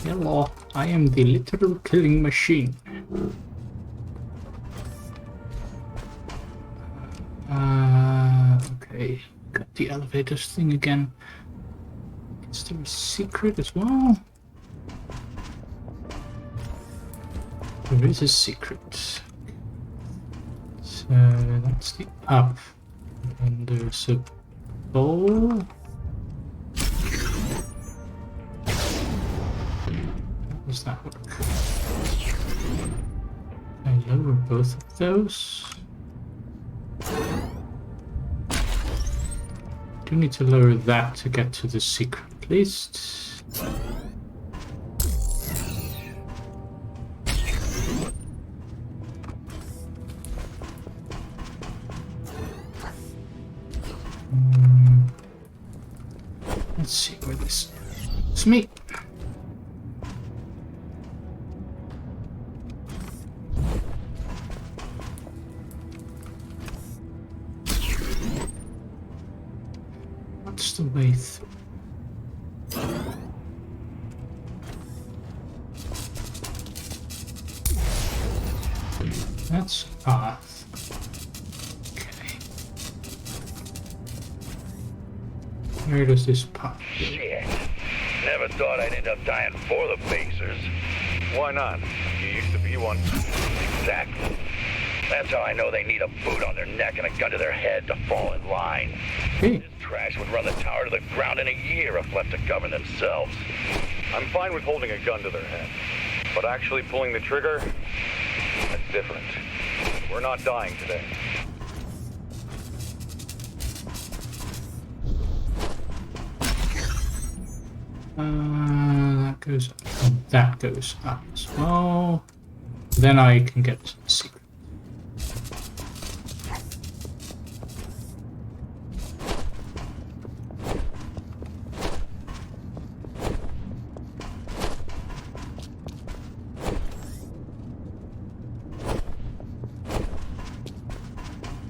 Hello, I am the literal killing machine. Okay, got the elevators thing again. Is there a secret as well? There is a secret. So that's the up. And there's a bowl. How does that work? I lower both of those. Do need to lower that to get to the secret at least. Let's see where this is. Me. What's the way through? That's a path. Okay. Where does this path go? Shit. Never thought I'd end up dying for the Pacers. Why not? You used to be one. Exactly. That's how I know they need a boot on their neck and a gun to their head to fall in line. Okay. This trash would run the tower to the ground in a year if left to govern themselves. I'm fine with holding a gun to their head, but actually pulling the trigger, that's different. We're not dying today. That goes up. And that goes up as well. Then I can get to the secret.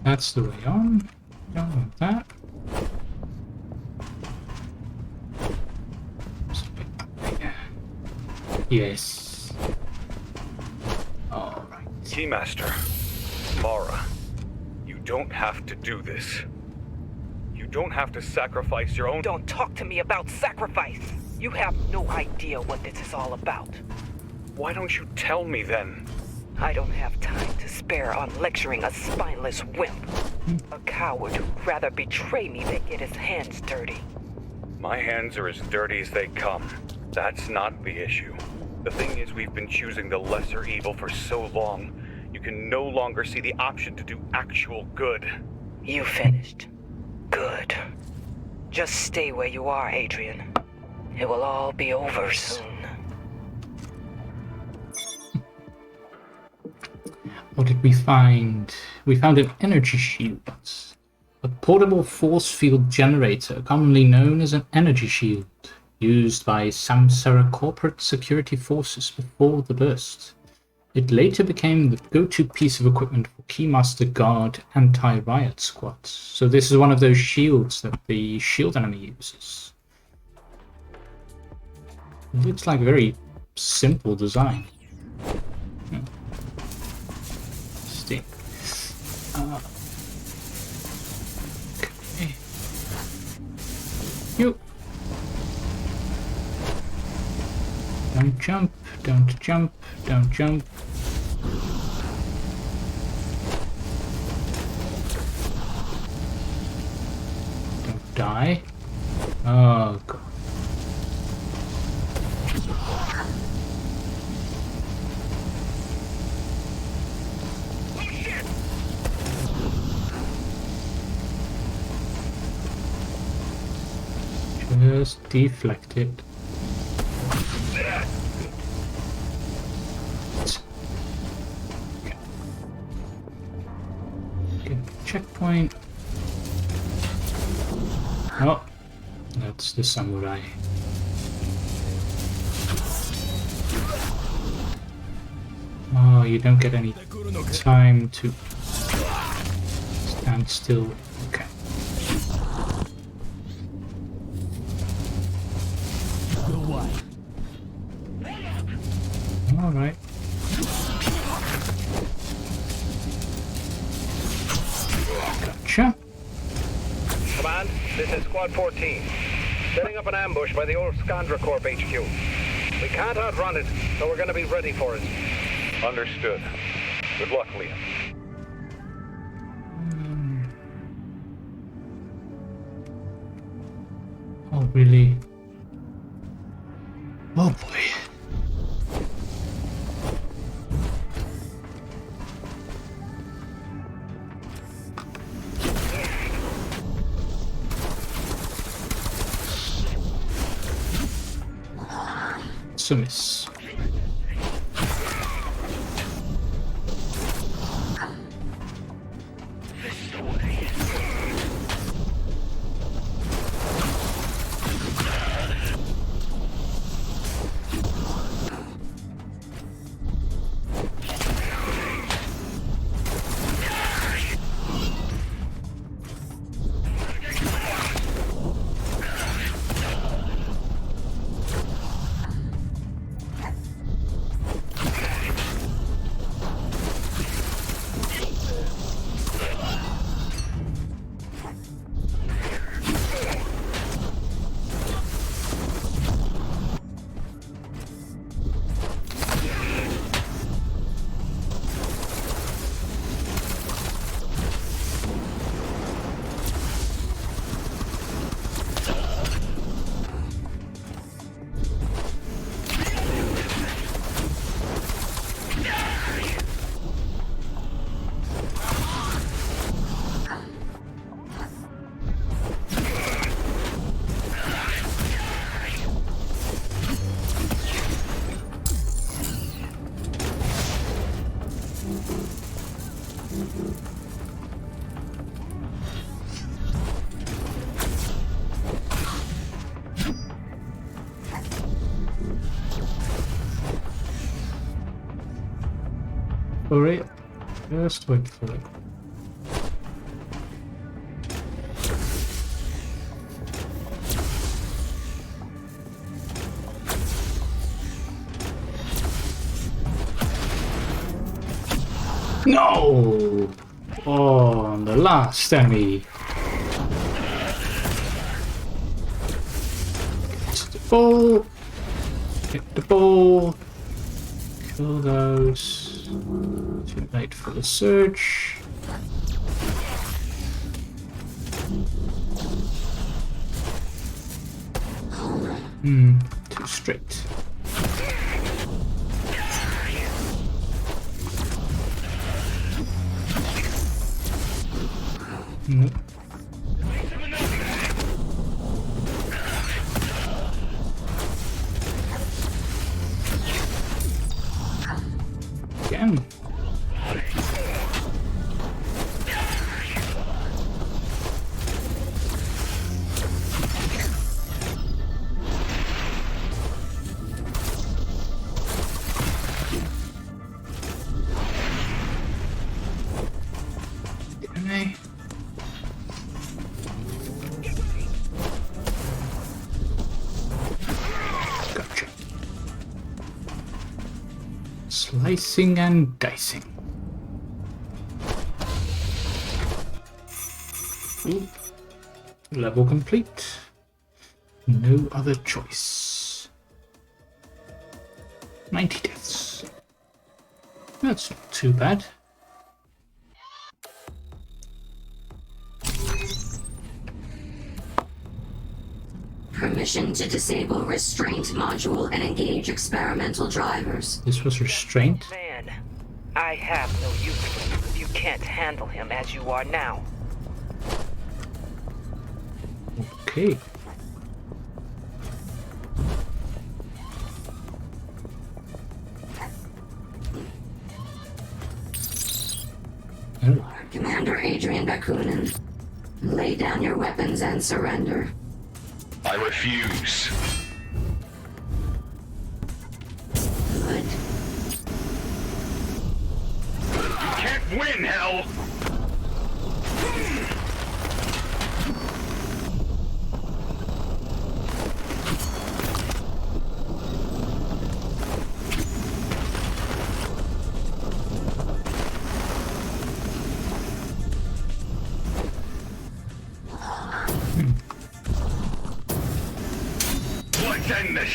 That's the way on. Don't want that. Yes. All right. Keymaster, Mara, you don't have to do this. You don't have to sacrifice your own... Don't talk to me about sacrifice. You have no idea what this is all about. Why don't you tell me then? I don't have time to spare on lecturing a spineless wimp. A coward who'd rather betray me than get his hands dirty. My hands are as dirty as they come. That's not the issue. The thing is, we've been choosing the lesser evil for so long, you can no longer see the option to do actual good. You finished. Good. Just stay where you are, Adrian. It will all be over soon. What did we find? We found an energy shield. A portable force field generator, commonly known as an energy shield, used by Samsara corporate security forces before the burst. It later became the go-to piece of equipment for Keymaster Guard anti-riot squads. So this is one of those shields that the shield enemy uses. It looks like a very simple design. Okay. You. Don't jump, don't jump, don't jump. Don't die. Oh god. Just deflect it. Okay, checkpoint. Oh, that's the samurai. Oh, you don't get any time to stand still. Okay. All right. Gotcha. Command, this is Squad 14. Setting up an ambush by the old Skandra Corp HQ. We can't outrun it, so we're gonna be ready for it. Understood. Good luck, Liam. Oh, really? Oh boy. It's a miss. For it. Just wait for it. No! Oh, the last enemy. Get the ball. Get the ball. Kill those. Too late for the search. Too straight. Nope. Again. Okay. Gotcha. Slicing and dicing. Ooh. Level complete. No other choice. 90 deaths. That's not too bad. Permission to disable restraint module and engage experimental drivers. This was restraint. Man, I have no use for you if you can't handle him as you are now. Okay. Oh. Commander Adrian Bakunin, lay down your weapons and surrender. I refuse. Good. You can't win, Hell! Let's end this!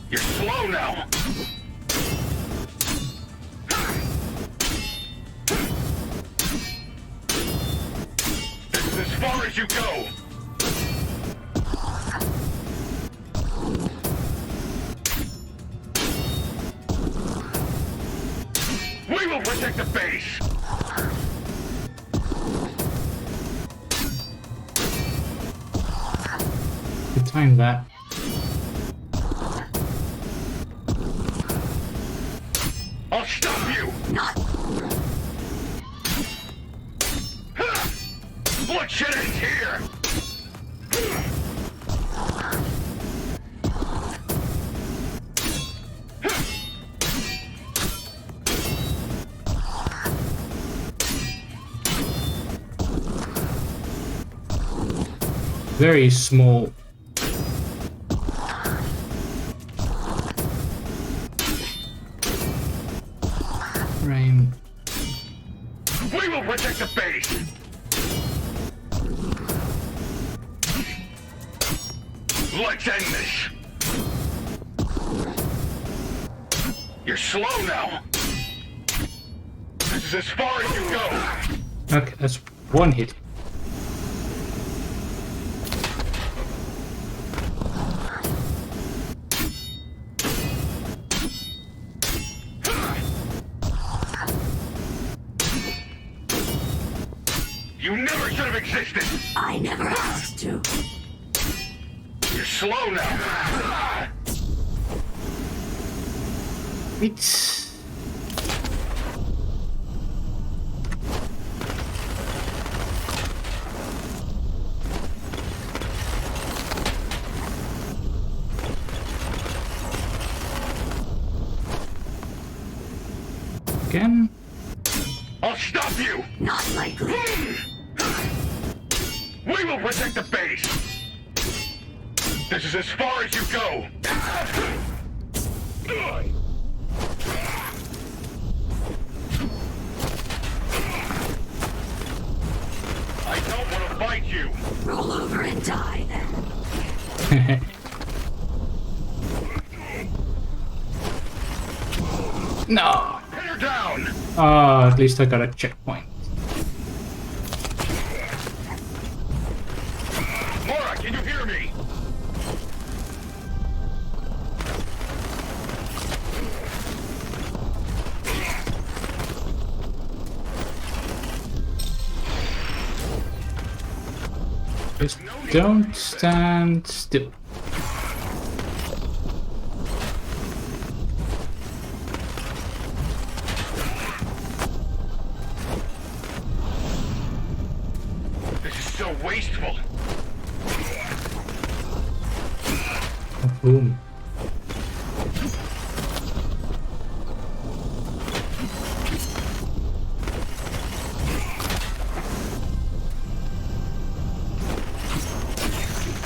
You're slow now! This is as far as you go! We will protect the base! Good time that. I'll stop you! Not. Bloodshed ends here! Very small. Rain. We will protect the base! Let's end this! You're slow now! This is as far as you go! Okay, that's one hit. You never should have existed! I never asked to. You're slow now! It's again. I'll stop you! Not likely. We will protect the base! This is as far as you go! I don't want to fight you! Roll over and die then. No. Pin her down! At least I got a checkpoint. Mora, can you hear me? Just don't stand still. This is so wasteful. Boom.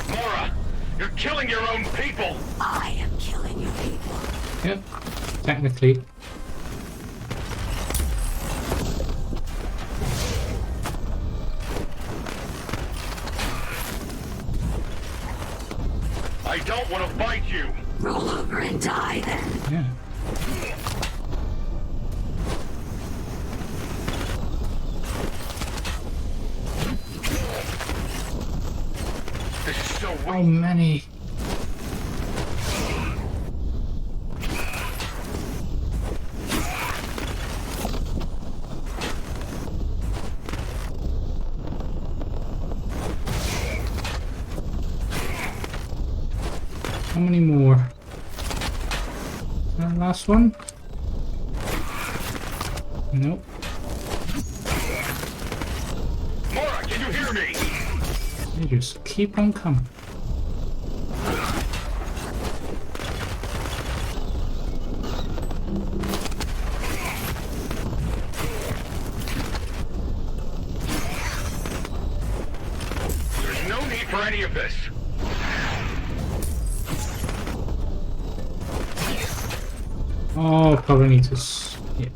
Mora, you're killing your own people. I am killing your people. Yep, technically. I don't want to fight you. Roll over and die then. Yeah. This is so How wasteful. many? How many more? Last one? Nope. Mora, can you hear me? They just keep on coming. There's no need for any of this. Oh, probably need to yeah.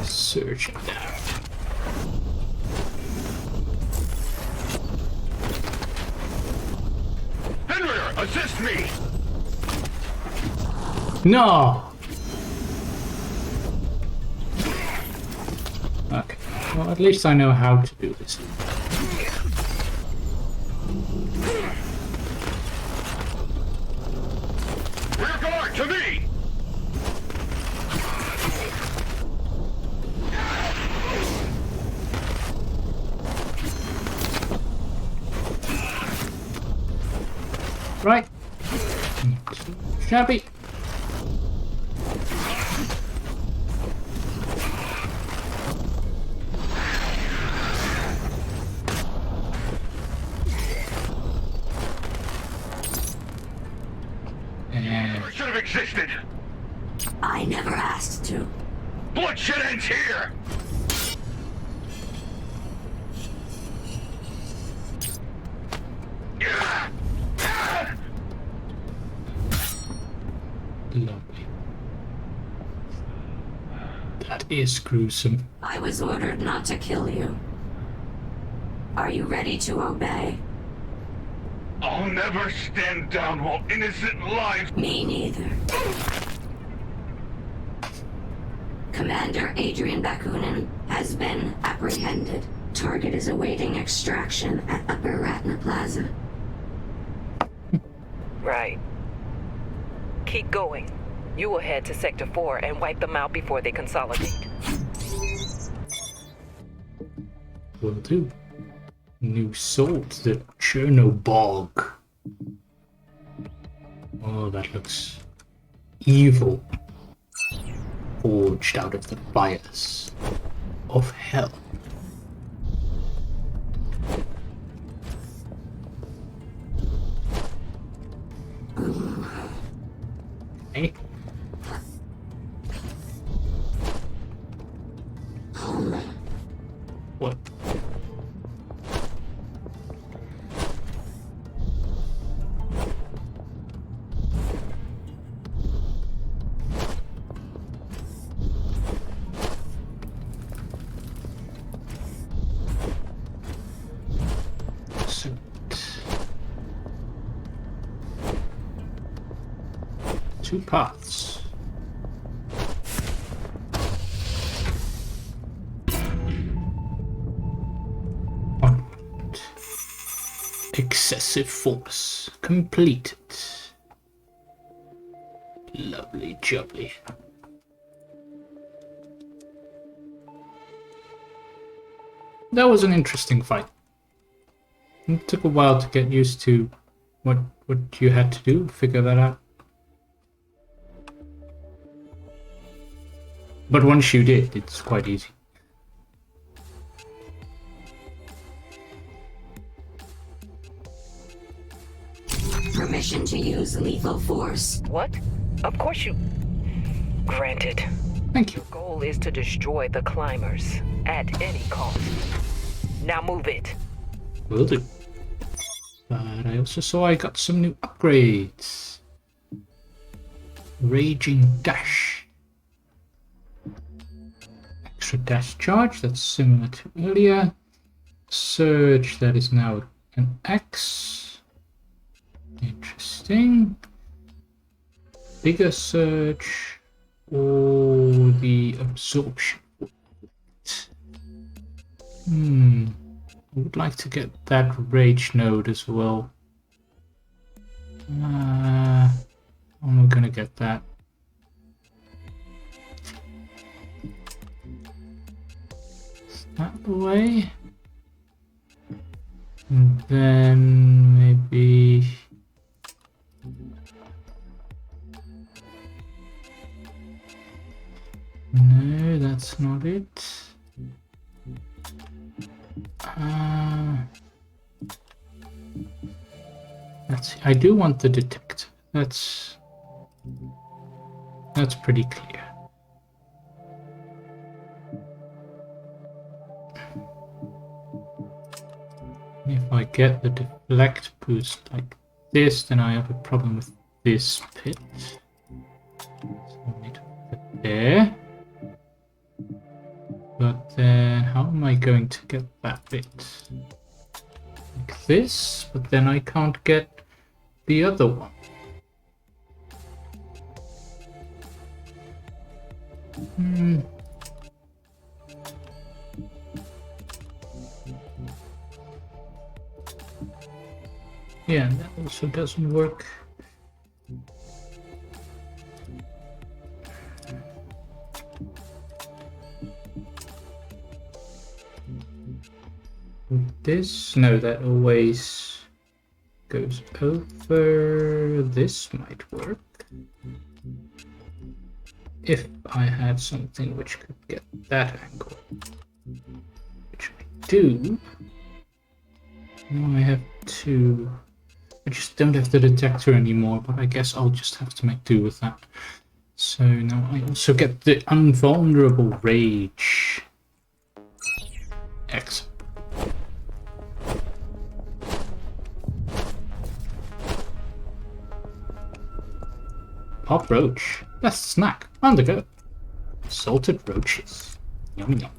Search it down. Fenrir, assist me. No! Okay, well at least I know how to do this. Rear guard, to me. Right. Shabby. And Should have existed. I never asked to. Bloodshed ends here. lovely. That is gruesome. I was ordered not to kill you. Are you ready to obey? I'll never stand down while innocent lives. Me neither. Commander Adrian Bakunin has been apprehended. Target is awaiting extraction at Upper Ratna Plaza. Right. Keep going. You will head to Sector 4 and wipe them out before they consolidate. Will do. New sword, the Chernobog. Oh, that looks evil. Forged out of the fires of hell. Hey. What? Suit. Two paths. Excessive force completed. Lovely jubbly. That was an interesting fight. It took a while to get used to what you had to do, figure that out. But once you did, it's quite easy. Permission to use lethal force. What? Of course you... Granted. Thank you. The goal is to destroy the climbers at any cost. Now move it. Will do. But I also saw I got some new upgrades. Raging Dash. Extra dash charge, that's similar to earlier. Surge, that is now an X. Interesting. Bigger surge or the absorption. I would like to get that rage node as well. I'm not gonna get that. Is that the way? And then maybe... No, that's not it. Let's see. I do want the detector. That's pretty clear. If I get the deflect boost like this, then I have a problem with this pit. So I need to put it there. But then how am I going to get that bit? Like this, but then I can't get the other one. Yeah, that also doesn't work. This, no, that always goes over. This might work if I had something which could get that angle, which I do. Now I have two. I just don't have the detector anymore, but I guess I'll just have to make do with that. So now I also get the invulnerable rage. Excellent. Pop roach. Best snack. On the go. Salted roaches. Yum yum.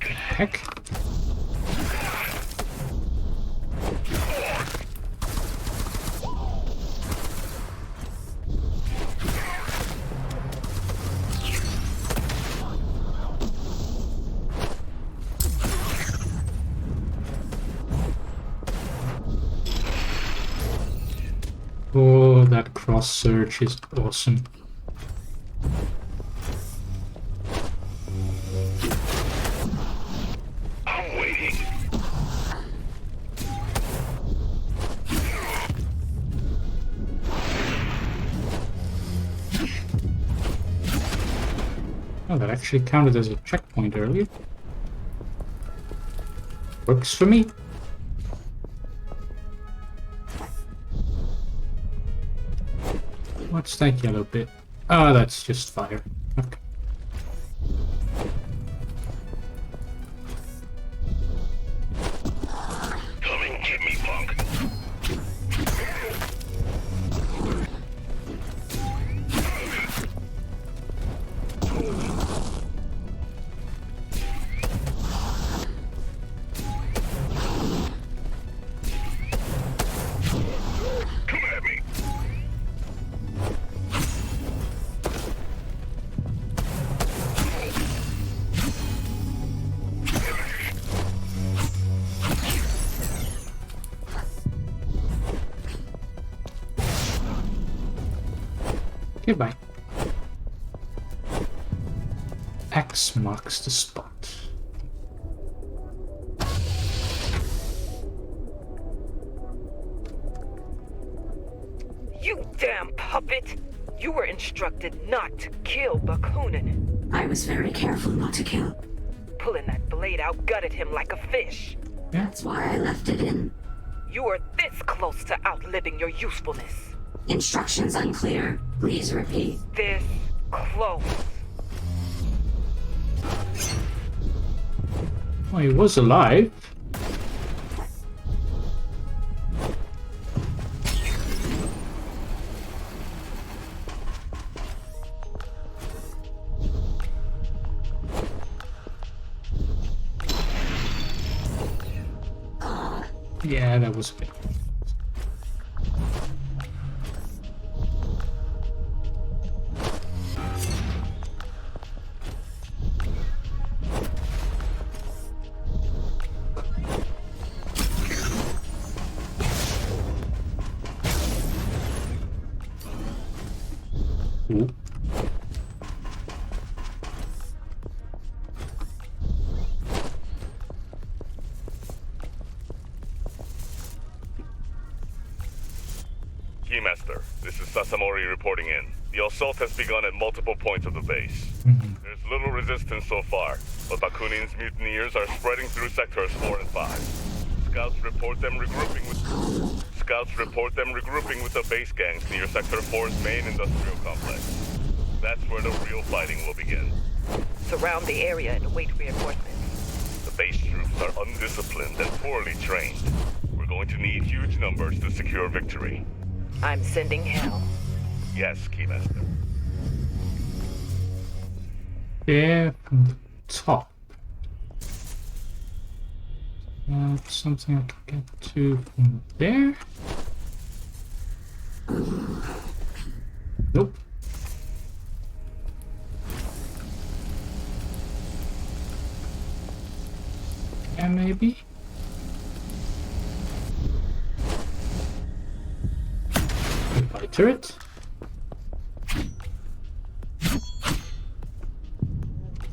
Heck. Oh, that cross search is awesome. I'm waiting. Oh, that actually counted as a checkpoint earlier. Works for me. What's that yellow bit? Oh, that's just fire. Okay. Come and get me, punk. Come at me. Goodbye. X marks the spot. You damn puppet! You were instructed not to kill Bakunin. I was very careful not to kill. Pulling that blade out gutted him like a fish. That's why I left it in. You are this close to outliving your usefulness. Instructions unclear. Please repeat. This close. Well, he was alive. Yeah, that was a bit. Ooh. Keymaster, this is Sasamori reporting in. The assault has begun at multiple points of the base. There's little resistance so far, but Bakunin's mutineers are spreading through sectors 4 and 5. Scouts report them regrouping with the base gangs near Sector 4's main industrial complex. That's where the real fighting will begin. Surround the area and await reinforcements. The base troops are undisciplined and poorly trained. We're going to need huge numbers to secure victory. I'm sending HEL. Yes, Keymaster. There from the top. Something I can get to from there. Nope. And maybe. Goodbye, turret.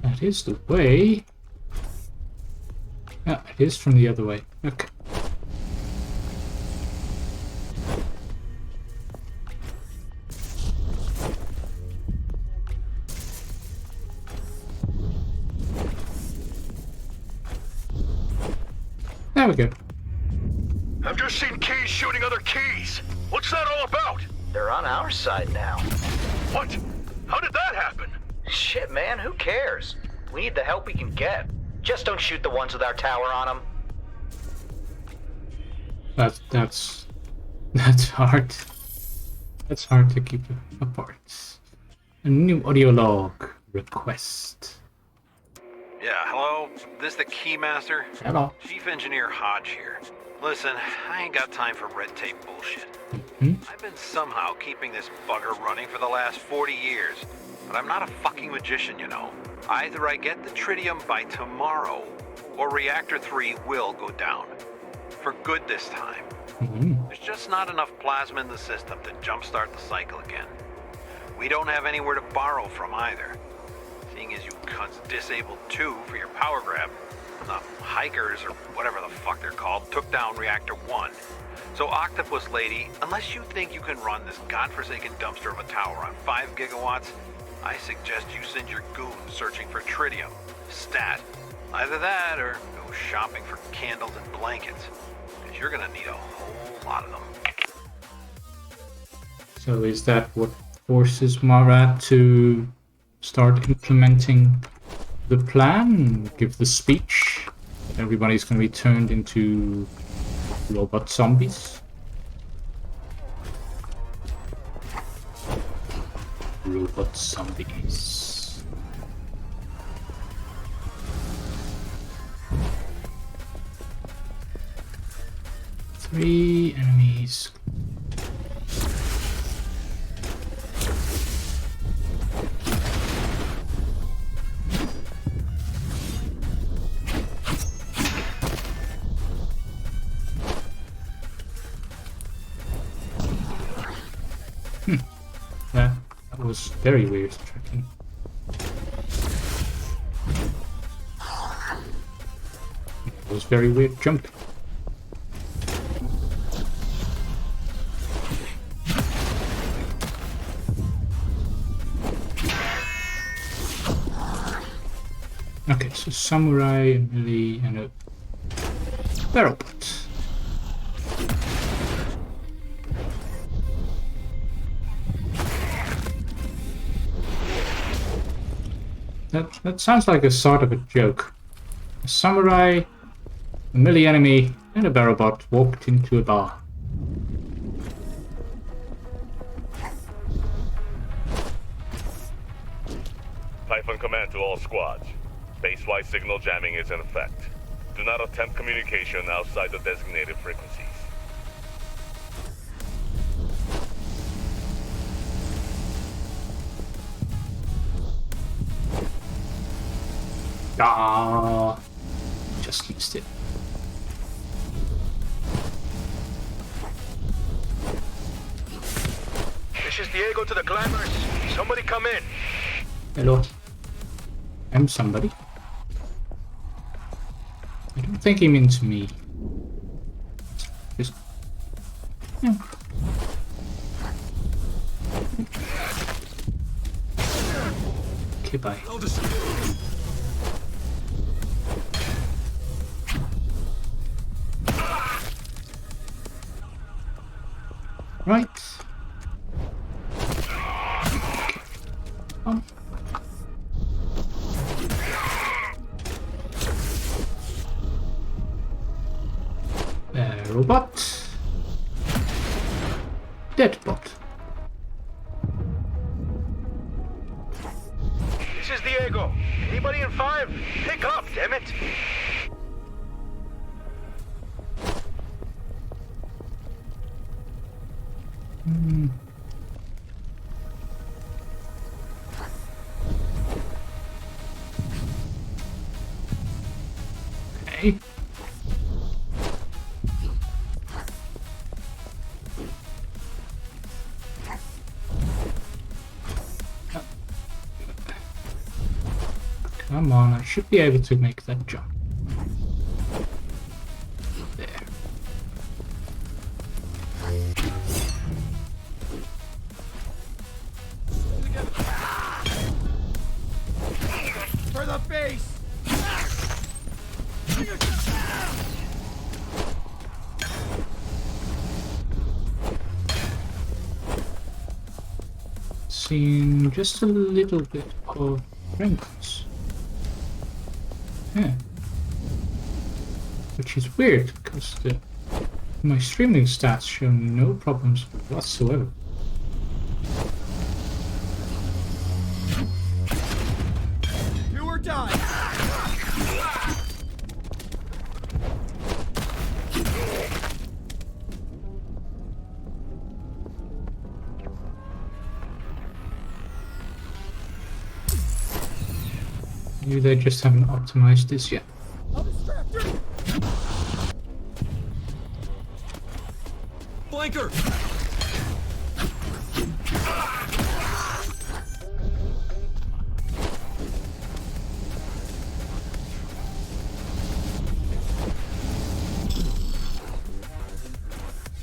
That is the way. Ah, it is from the other way. Okay. There we go. I've just seen keys shooting other keys. What's that all about? They're on our side now. What? How did that happen? Shit, man, who cares? We need the help we can get. Just don't shoot the ones with our tower on them. That's hard. That's hard to keep apart. A new audio log request. Yeah, hello? This the Keymaster? Hello. Chief Engineer Hodge here. Listen, I ain't got time for red tape bullshit. I've been somehow keeping this bugger running for the last 40 years. But I'm not a fucking magician, you know. Either I get the tritium by tomorrow, or Reactor 3 will go down. For good this time. There's just not enough plasma in the system to jumpstart the cycle again. We don't have anywhere to borrow from either. Seeing as you cunts disabled 2 for your power grab, the hikers, or whatever the fuck they're called, took down Reactor 1. So Octopus Lady, unless you think you can run this godforsaken dumpster of a tower on 5 gigawatts, I suggest you send your goons searching for tritium. Stat. Either that, or go shopping for candles and blankets. Because you're gonna need a whole lot of them. So is that what forces Marat to start implementing the plan? Give the speech? Everybody's going to be turned into robot zombies? Robot zombies. Three enemies. That was very weird tracking. was very weird jump. Okay, so samurai, a melee, and a barrel butt. That sounds like a sort of a joke. A samurai, a melee enemy, and a barrel bot walked into a bar. Typhon command to all squads. Base-wide signal jamming is in effect. Do not attempt communication outside the designated frequencies. Ah, just missed it. This is Diego to the climbers. Somebody come in. Hello. I'm somebody. I don't think he means me. Just... yeah. Okay, bye. Right. Robot. Dead bot. This is Diego. Anybody in 5? Pick up, damn it. Okay. Come on, I should be able to make that jump. There. For the base. Seeing just a little bit of wrinkles. Yeah. Which is weird, because my streaming stats show no problems whatsoever. Do or die. Maybe they just haven't optimized this yet. Blanker.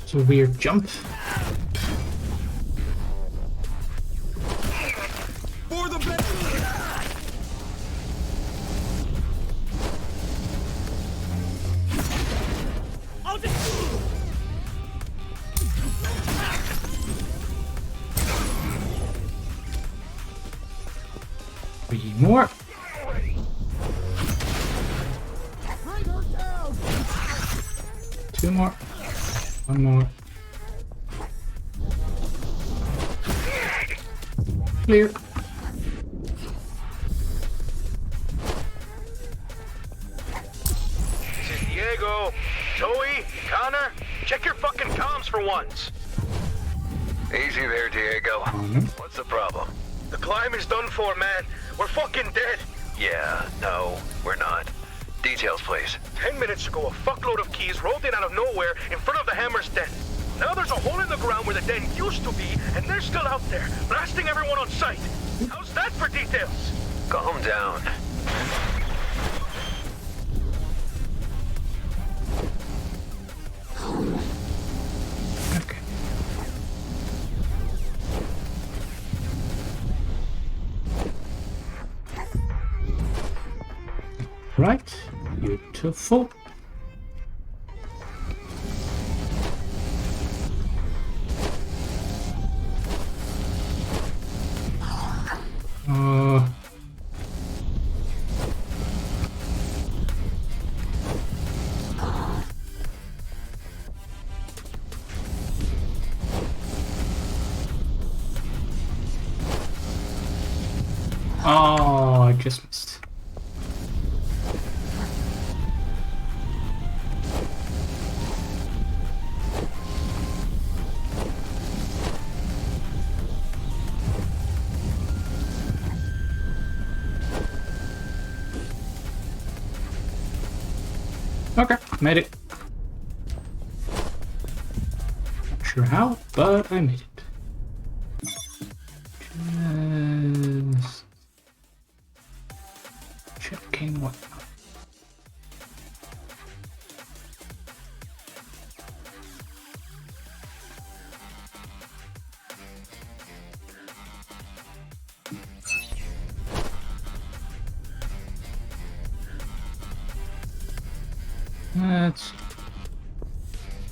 It's a weird jump. For the base. Three more. Two more. One more. Clear. This is Diego. Joey, Connor, check your fucking comms for once. Easy there, Diego. What's the problem? The climb is done for, man. We're fucking dead. Yeah, no, we're not. Details, please. 10 minutes ago, a fuckload of keys rolled in out of nowhere in front of the Hammer's den. Now there's a hole in the ground where the den used to be, and they're still out there, blasting everyone on sight. How's that for details? Calm down. Right, beautiful. Oh, I just missed. Okay, made it. Not sure how, but I made it. Just checking what.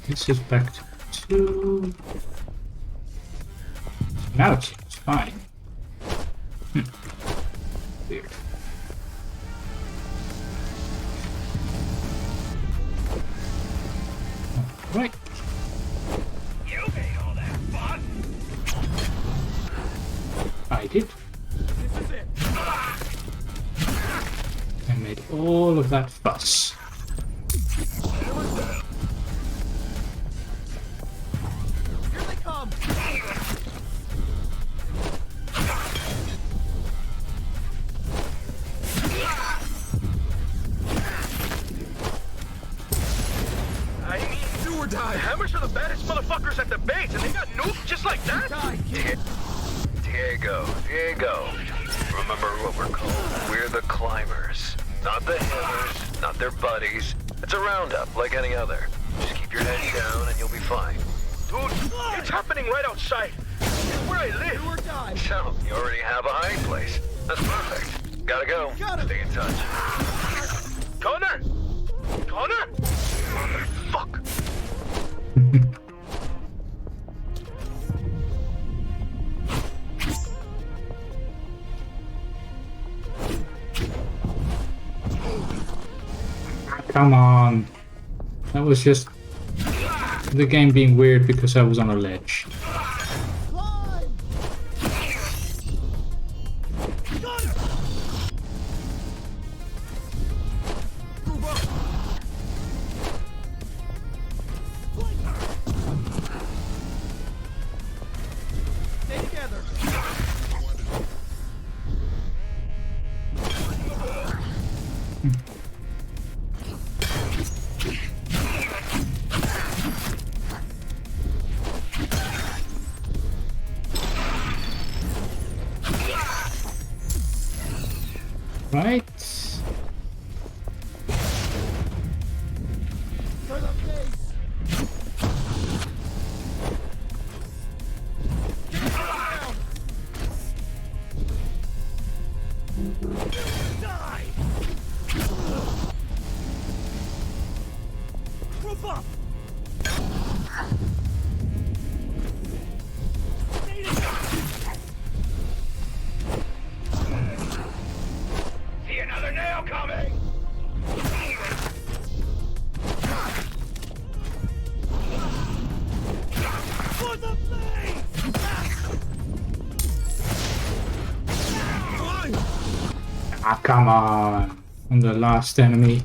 This is back to 2. Now it seems fine. Weird. Alright. You made all that fuss. I did. This is it. I made all of that fuss. Here they come. I mean, do or die. Hammers are the baddest motherfuckers at the base, and they got nuked just like that. Diego. Remember what we're called. We're the climbers. Not the hammers, not their buddies. It's a roundup like any other. Just keep your head down and you'll be fine. Dude, it's happening right outside. It's where I live. Do or die. So, you already have a hiding place. That's perfect. Gotta go. Stay in touch. Connor! Fuck. Come on. That was just the game being weird because I was on a ledge. Stay together. Right. For the face. Die. Group up. See another nail coming. For the face. Ah, come on. I'm the last enemy.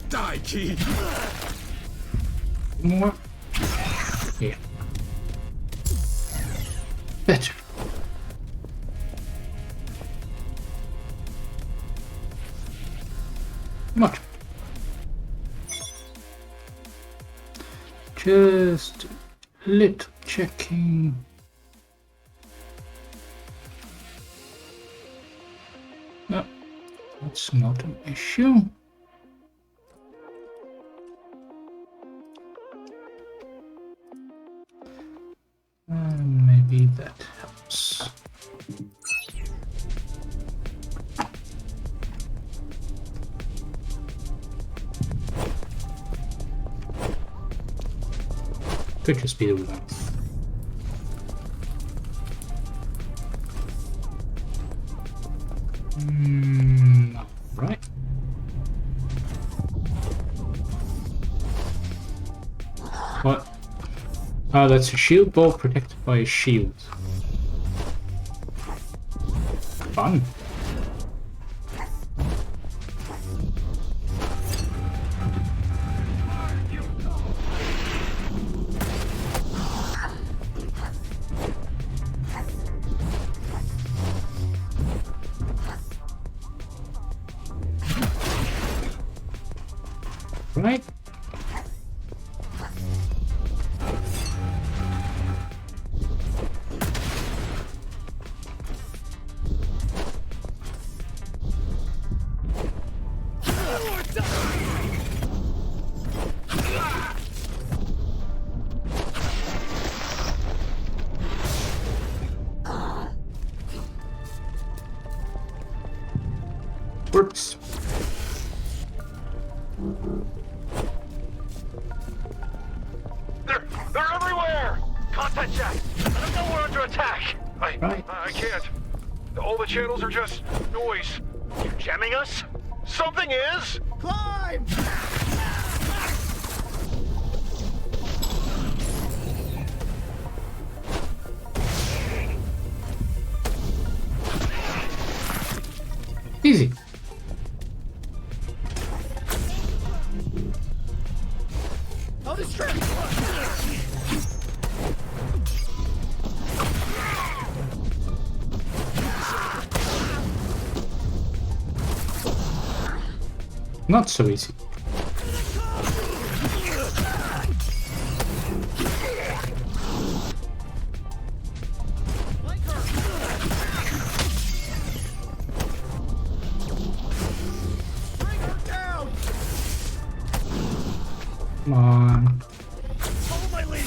Die, Key. More. Yeah. Better. Much. Just a little checking. No, that's not an issue. Maybe that helps. Could just be the warmth. Right. What? Oh, that's a shield ball protected by a shield. Fun. Right. Works. They're everywhere! Contact check! I know we're under attack! I can't. All the channels are just noise. You jamming us? Something is! Climb! Easy. I'll distract. Not so easy. Come on. Follow my lead.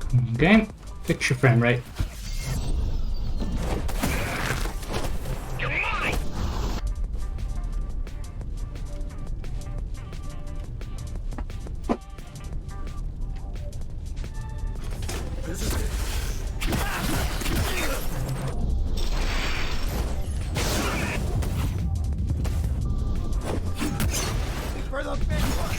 Come on, game. Fix your frame rate. For the big one.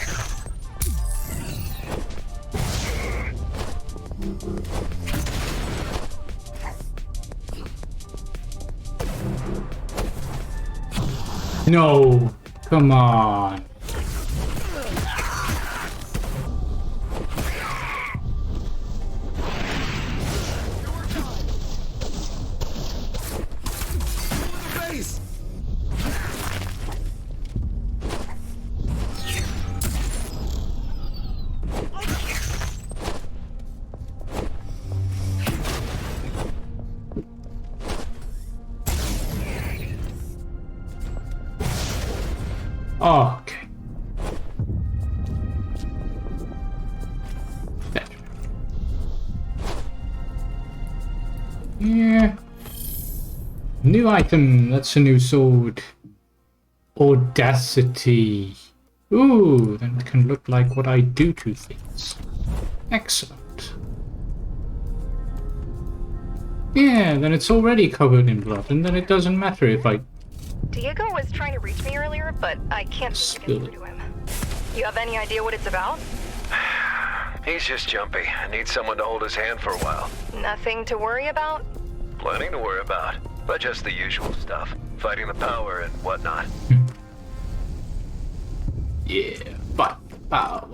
No, come on. Face. Oh, okay. Better. Yeah. New item. That's a new sword. Audacity. Ooh, then it can look like what I do to things. Excellent. Yeah, then it's already covered in blood, and then it doesn't matter if I Diego was trying to reach me earlier, but I can't get through to him. You have any idea what it's about? He's just jumpy. I need someone to hold his hand for a while. Nothing to worry about? Plenty to worry about, but just the usual stuff. Fighting the power and whatnot. Yeah, fight the power.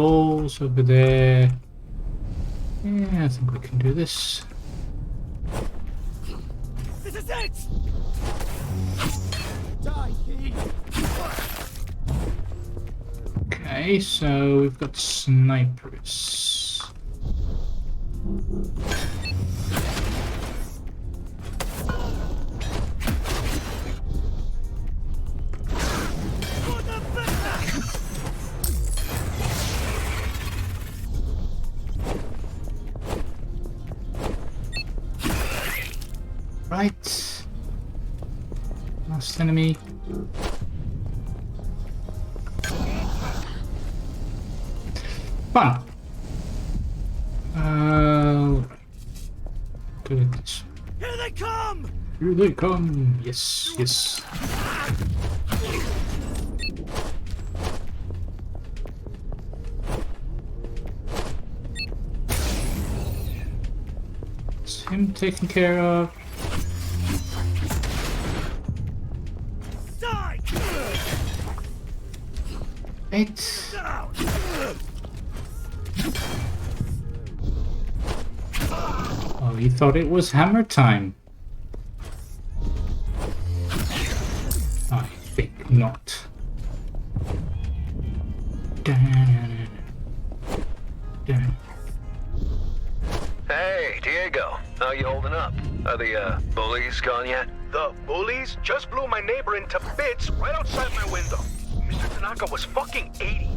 balls over there. Yeah, I think we can do this. This is it! Die, Key! Okay, so we've got snipers. Right. Last enemy. Fun. Do it this. Here they come! Here they come. Yes, yes. Is him taken care of? Die! Right. Down! Oh, he thought it was hammer time. I think not. Hey, Diego. How you holding up? Are the, bullies gone yet? The bullies just blew my neighbor into bits right outside my window. Mr. Tanaka was fucking 80.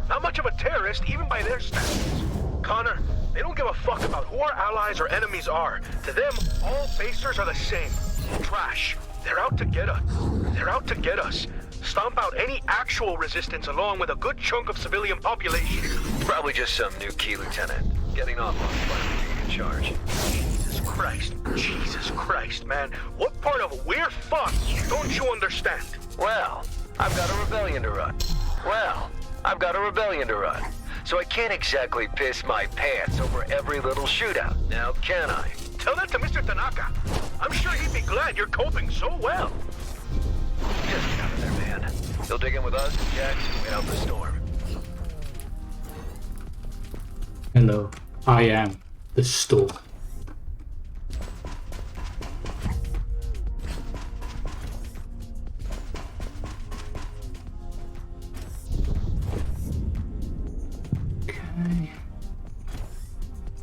Not much of a terrorist, even by their standards. Connor, they don't give a fuck about who our allies or enemies are. To them, all basers are the same. Trash. They're out to get us. They're out to get us. Stomp out any actual resistance along with a good chunk of civilian population. Probably just some new key lieutenant. Getting off on fire in charge. Jesus Christ, man. What part of we're fucked don't you understand? Well, I've got a rebellion to run. So I can't exactly piss my pants over every little shootout, now can I? Tell that to Mr. Tanaka. I'm sure he'd be glad you're coping so well. Just get out of there, man. You'll dig in with us, Jax, and wait out the storm. Hello, I am the storm. Okay.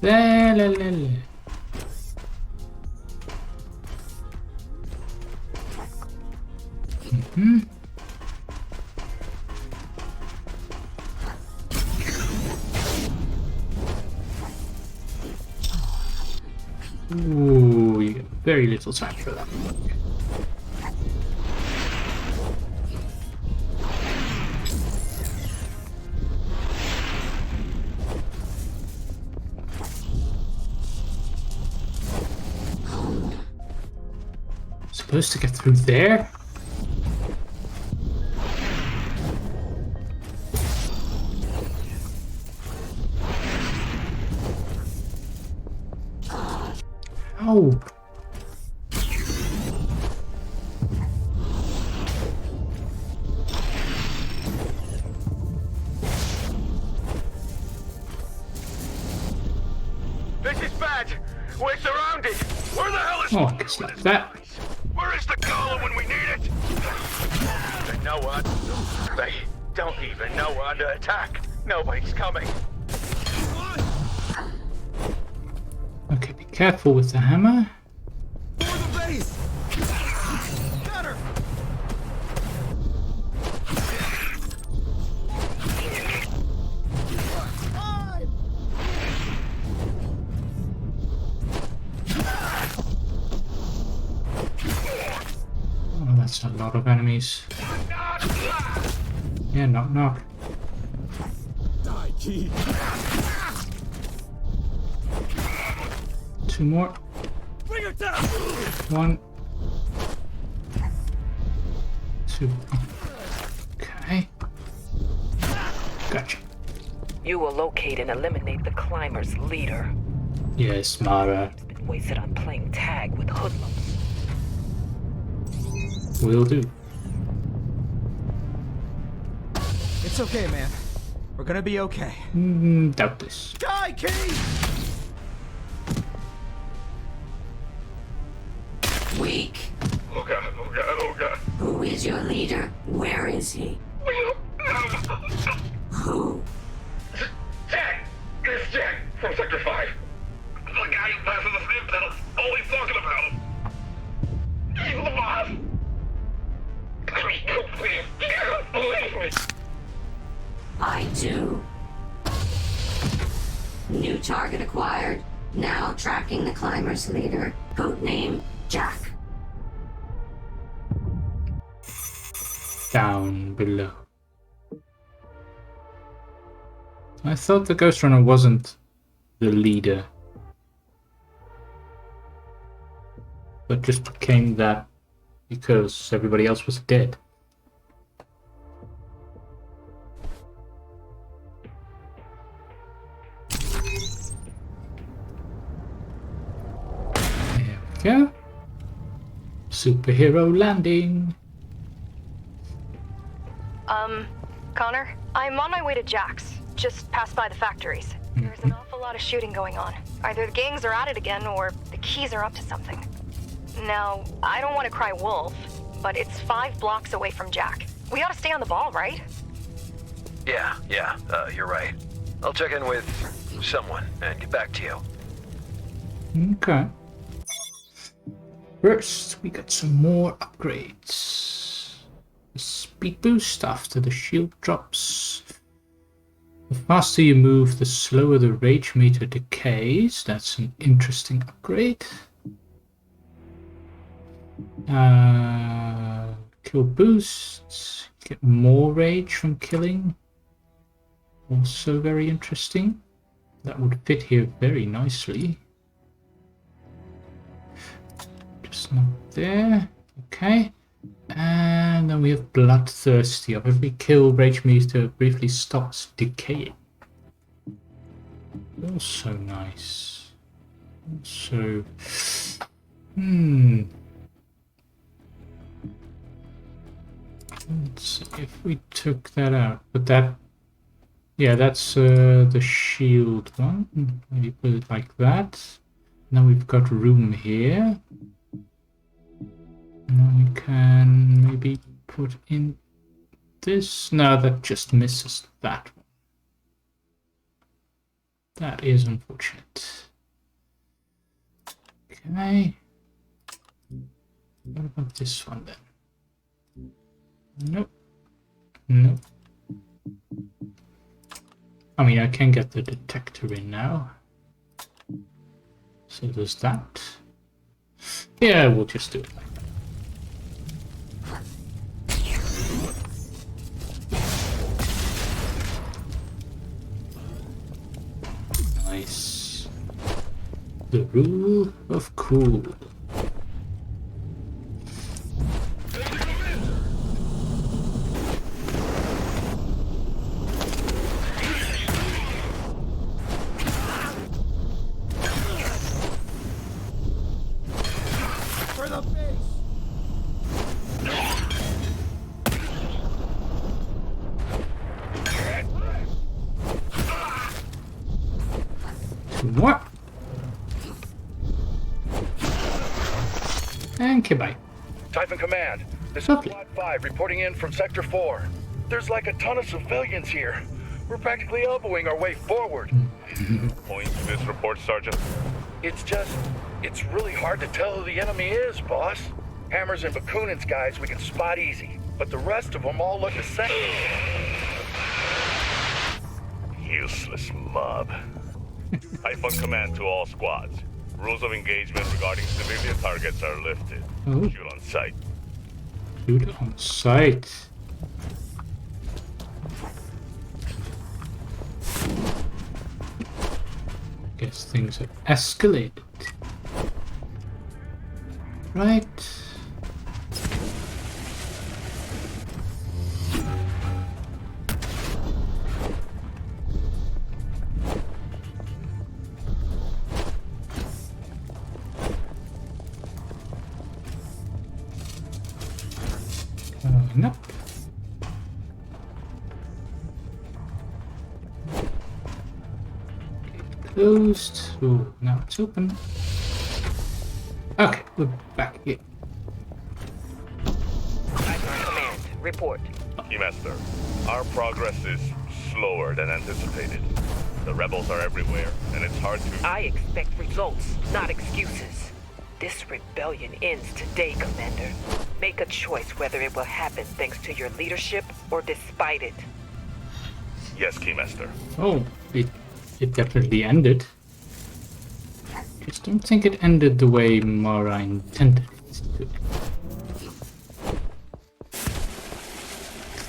La la la la. Ooh, you get very little time for that. Supposed to get through there? Oh. This is bad. We're surrounded. Where the hell is... Oh, just like that. Where is the column when we need it? They know what? They don't even know we're under attack. Nobody's coming. Okay, be careful with the hammer. For the base! Better! Oh, that's a lot of enemies. Yeah, knock knock. Die, Key. Two more. Bring her down! 1, 2. Okay. Gotcha. You will locate and eliminate the climber's leader. Yes, Mara. It's been wasted on playing tag with hoodlums. Will do. It's okay, man. We're gonna be okay. Doubt this. Die, Keith! Weak. Oh god, oh god, oh god. Who is your leader? Where is he? Who? Jack! It's Jack from Sector 5. The guy who passes the sniff tunnel. Always talking about him. He's the boss. Please, believe me. I do. New target acquired. Now tracking the climber's leader. Codename Jack. Down below. I thought the Ghost Runner wasn't the leader, but just became that because everybody else was dead. There we go. Superhero landing. Connor, I'm on my way to Jack's. Just passed by the factories. There's an awful lot of shooting going on. Either the gangs are at it again, or the Keys are up to something. Now, I don't want to cry wolf, but it's 5 blocks away from Jack. We ought to stay on the ball, right? Yeah, you're right. I'll check in with someone and get back to you. Okay. First, we got some more upgrades. The speed boost after the shield drops. The faster you move, the slower the rage meter decays. That's an interesting upgrade. Kill boosts. Get more rage from killing. Also very interesting. That would fit here very nicely. Just not there. Okay. And then we have Bloodthirsty. Of every kill, rage meter briefly stops decaying. Also nice. Also, let's see if we took that out. But that, yeah, that's the shield one. Maybe put it like that. Now we've got room here. Now we can maybe put in this. No, that just misses that one. That is unfortunate. Okay. What about this one then? Nope. Nope. I mean, I can get the detector in now. So there's that. Yeah, we'll just do it like that. Nice. The rule of cool. For the base! What? And goodbye. Typhon Command, this is Squad 5 reporting in from Sector 4. There's like a ton of civilians here. We're practically elbowing our way forward. Point to this report, Sergeant. It's really hard to tell who the enemy is, boss. Hammers and Bakunin's guys we can spot easy, but the rest of them all look the same. Useless mob. Typhon Command to all squads. Rules of engagement regarding civilian targets are lifted. Oh. Shoot on sight. Shoot on sight. Guess things have escalated. Right. Going up. closed. Oh, now it's open. Okay, we're back here. Command, report. Keymaster, our progress is slower than anticipated. The rebels are everywhere, and it's hard to... I expect results, not excuses. This rebellion ends today, Commander. Make a choice whether it will happen thanks to your leadership or despite it. Yes, Keymaster. Oh, it definitely ended. Just don't think it ended the way Mara intended it to.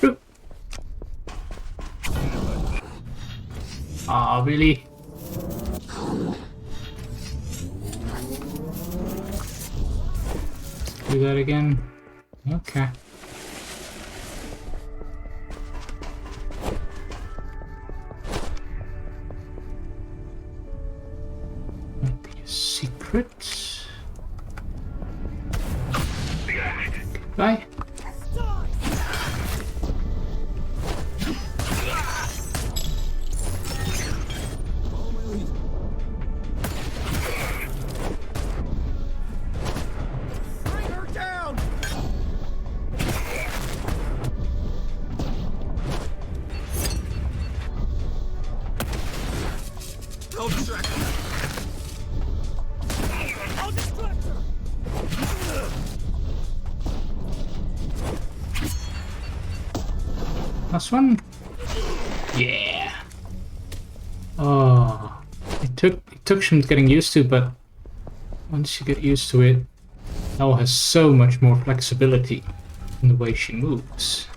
True. Ah, really? Do that again? Okay. Might be a secret. Goodbye. Last one. Yeah. Oh, it took some getting used to, but once you get used to it, Elle has so much more flexibility in the way she moves.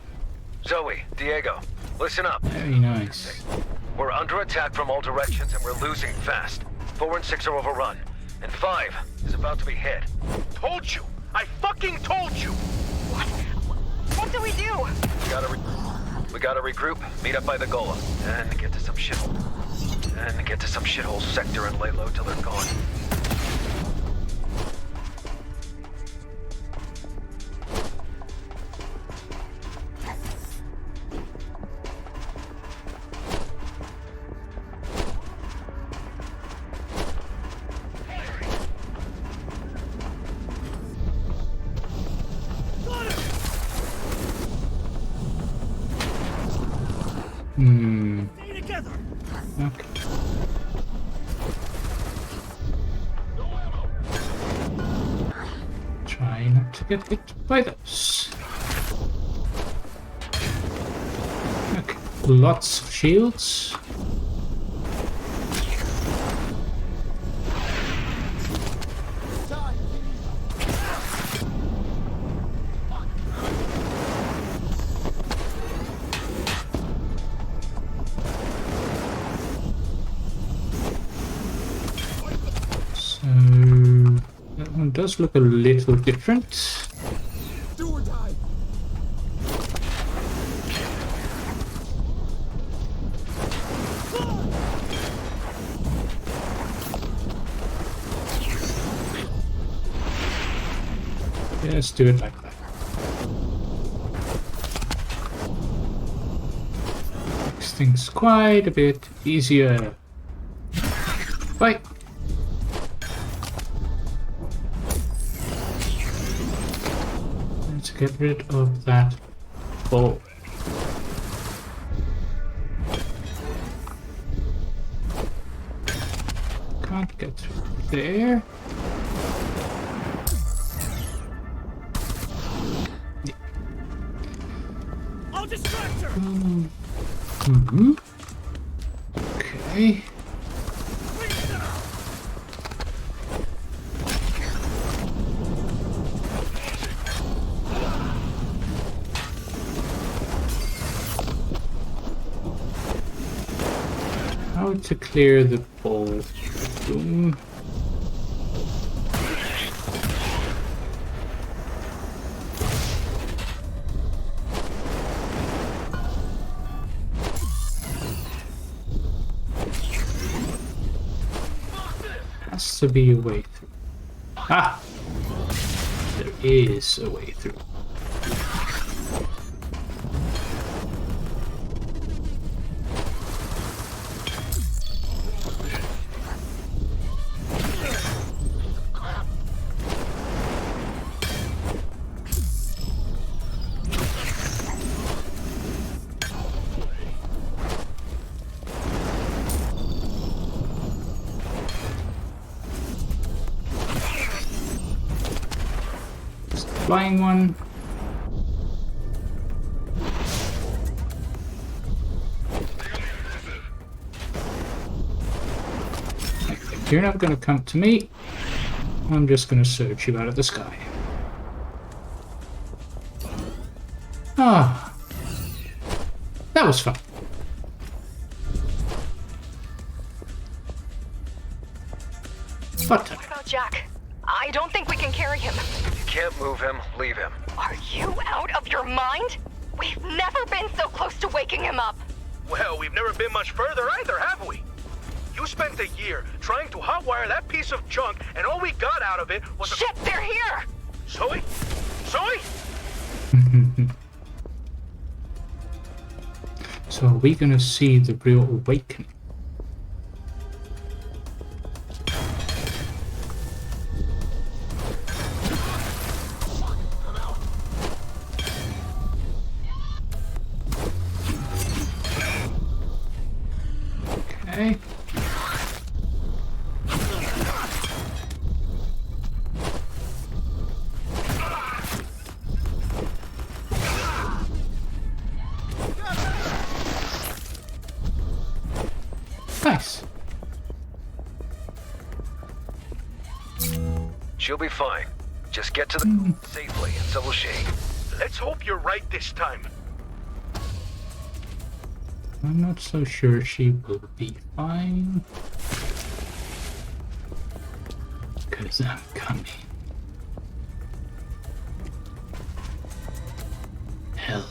Zoe, Diego, listen up. Very nice. We're under attack from all directions and we're losing fast. 4 and 6 are overrun, and 5 is about to be hit. Told you! I fucking told you! What do we do? We gotta regroup, meet up by the Gola, and get to some shithole. And get to some shithole sector and lay low till they're gone. Okay. Try not to get hit by those. Okay, lots of shields. Does look a little different. Do or die. Just do it like that. Makes things quite a bit easier. Bye. Get rid of that ball. Can't get through there. Yeah. I'll distract her. Okay. How to clear the ball? Boom. Has to be a way through. Ah! There is a way through. flying one. If you're not gonna come to me, I'm just gonna search you out of the sky. Ah, that was fun. What about Jack? I don't think we can carry him. You can't move him. Leave him. Are you out of your mind? We've never been so close to waking him up. Well, we've never been much further either, have we? You spent a year trying to hotwire that piece of junk, and all we got out of it was Shit, they're here! Zoe? Zoe? So are we gonna see the real awakening? Okay. Nice. She'll be fine. Just get to the safely, and so will she. Let's hope you're right this time. I'm not so sure she will be fine. Because I'm coming. Hell.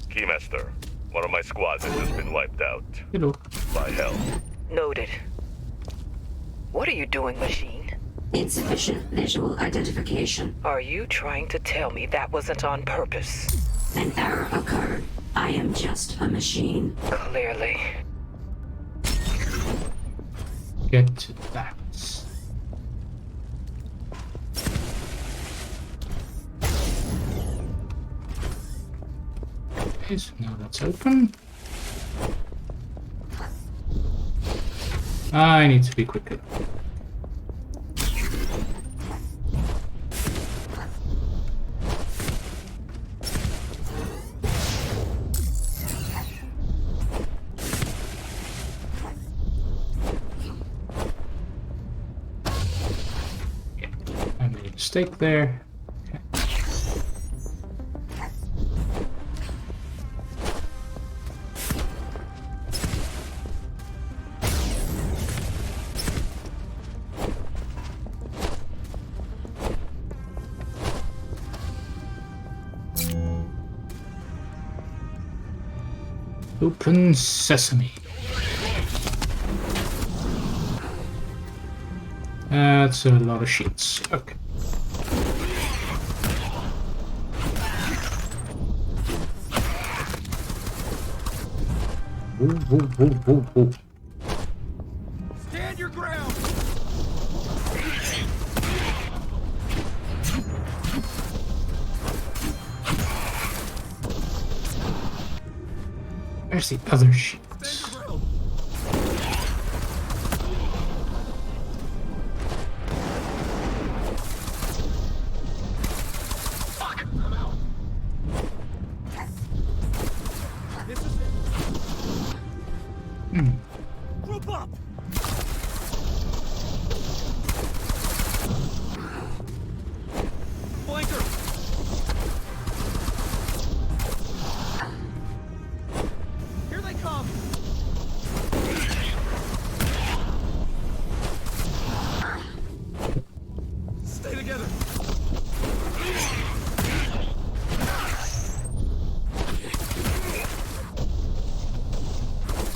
Keymaster, one of my squads has just been wiped out. Hello. By hell. Noted. What are you doing, machine? Insufficient visual identification. Are you trying to tell me that wasn't on purpose? An error occurred. I am just a machine. Clearly. Get to that. Okay, so now that's open. I need to be quicker. I made a mistake there. Open sesame. That's a lot of sheets. Okay. Whoa, whoa, whoa, whoa, whoa. Stand your ground! Where's the other sheets? Fuck! I'm out. This is it. Group up! Blanker! Here they come! Stay together!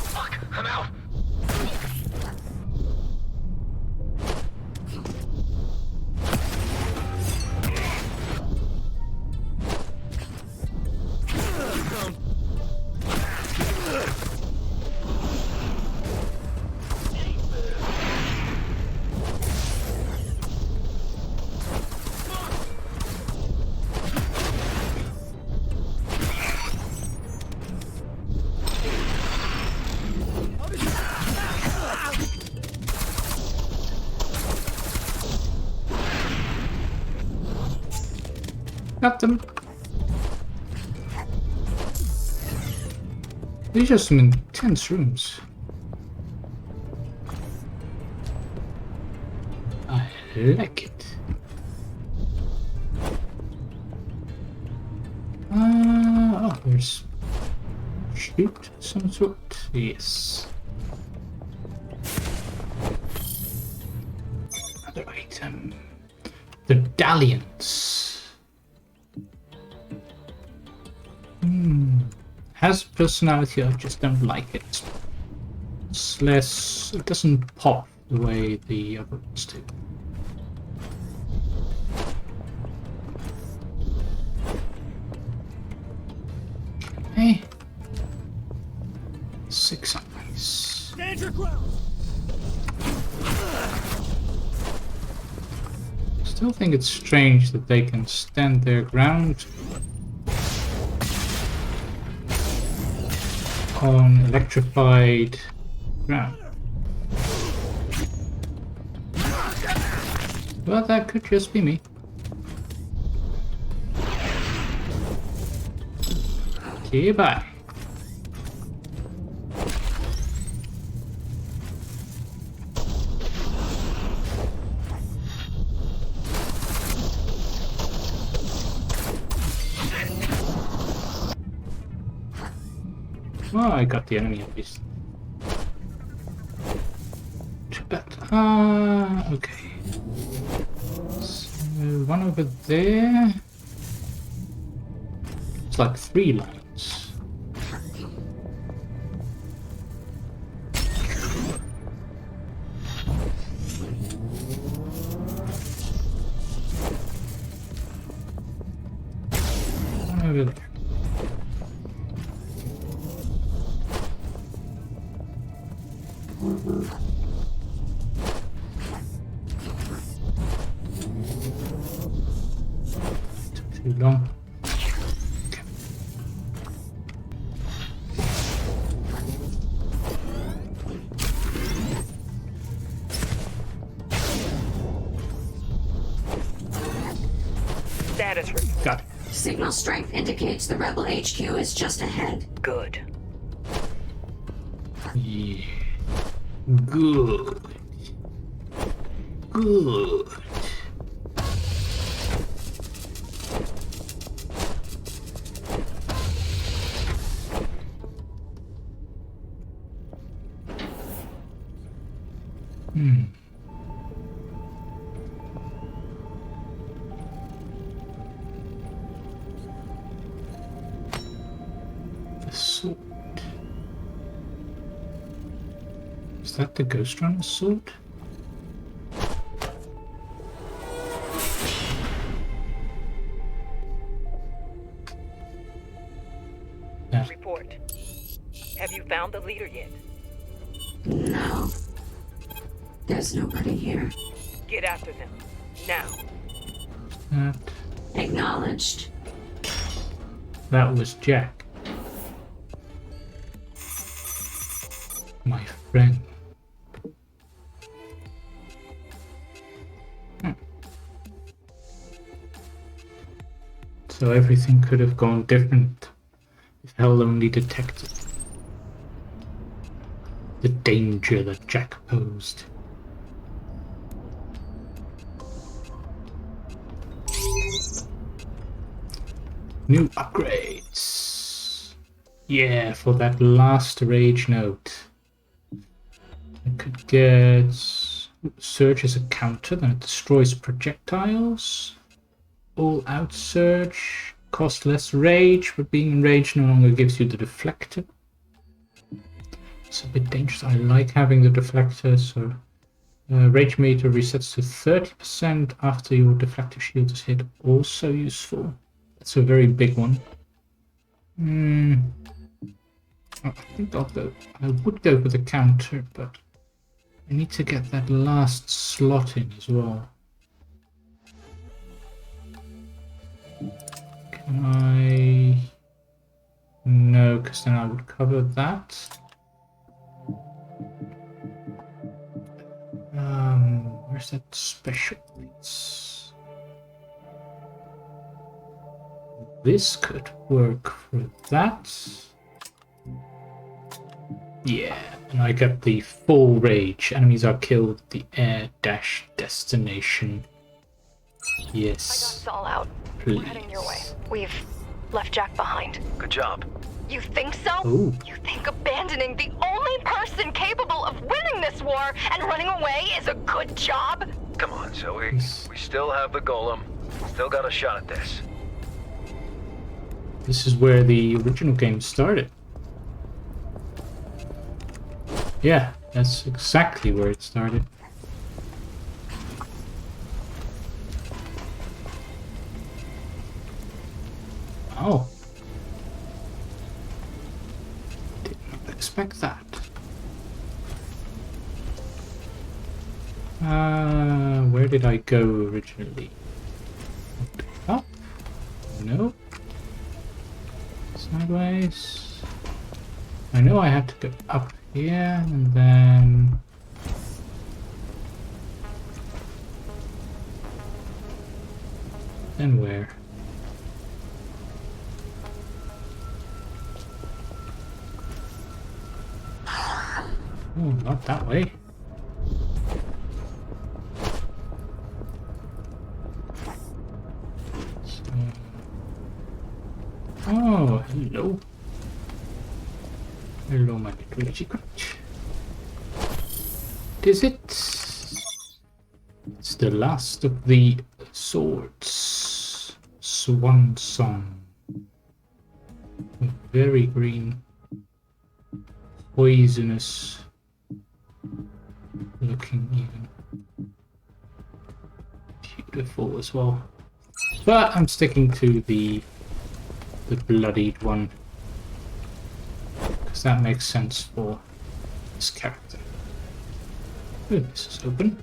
Fuck! I'm out! Got them. These are some intense rooms. I like it. Oh, there's shoot some sort. Yes. Another item. The dalliance. Has personality, I just don't like it. It's less, it doesn't pop the way the other ones do. Hey. 6 eyes. Stand your ground. Still think it's strange that they can stand their ground on electrified ground. Well, that could just be me. Okay, bye. Oh, I got the enemy at least. Okay. So, one over there. It's like 3 lines. One over there. Took too long. Okay. Status report. Got it. Signal strength indicates the rebel HQ is just ahead. Good. Yeah. Good. Good. The sword. Is that the Ghostrunner sword? Yeah. Report. Have you found the leader yet? No. There's nobody here. Get after them. Now. Acknowledged. That was Jack. My friend. So everything could have gone different if HEL only detected the danger that Jack posed. New upgrades. Yeah, for that last rage note. I could get Surge as a counter, then it destroys projectiles. All out Surge, cost less rage, but being enraged no longer gives you the deflector. It's a bit dangerous. I like having the deflector, so rage meter resets to 30% after your deflector shield is hit. Also useful. That's a very big one. I think I'll go. I would go for the counter, but I need to get that last slot in as well. Can I? No, because then I would cover that. Where's that special piece? this could work for that. Yeah, and I got the full rage. Enemies are killed. The air dash destination. Yes. I got us all out. Please. We're heading your way. We've left Jack behind. Good job. You think so? Ooh. You think abandoning the only person capable of winning this war and running away is a good job? Come on, Zoe. We still have the golem. Still got a shot at this. This is where the original game started. Yeah, that's exactly where it started. Oh. Did not expect that. Where did I go originally? Up? No. Sideways. I know I have to go up here and then... Then where? Oh, not that way. So... Oh, hello. Hello, my little secret. What is it? It's the last of the swords. Swan song. Very green. Poisonous looking even. Beautiful as well. But I'm sticking to the bloodied one. Because that makes sense for this character. Ooh, this is open.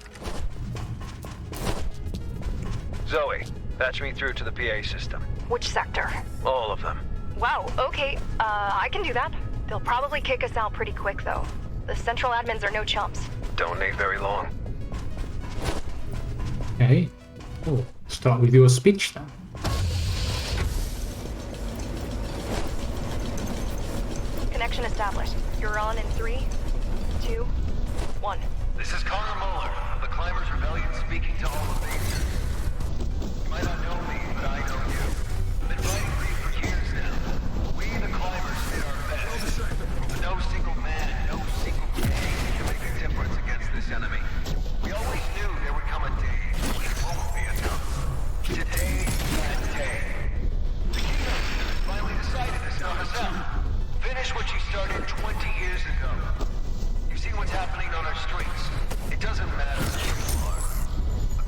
Zoe, patch me through to the PA system. Which sector? All of them. Wow, okay. I can do that. They'll probably kick us out pretty quick, though. The central admins are no chumps. Don't need very long. Okay. Oh, start with your speech then. Connection established. You're on in 3, 2, 1. This is Connor Muller of the Climbers Rebellion speaking to all of these. You might not know me, but I know you. I've been fighting for you for years now. We, the Climbers, did our best. But no single man, no single gang can make a difference against this enemy. We always knew there would come a day when it won't be enough. Today is that day. The Keymaster finally decided to stop us out. Finish what you started 20 years ago. You've seen what's happening on our streets. It doesn't matter who you are. A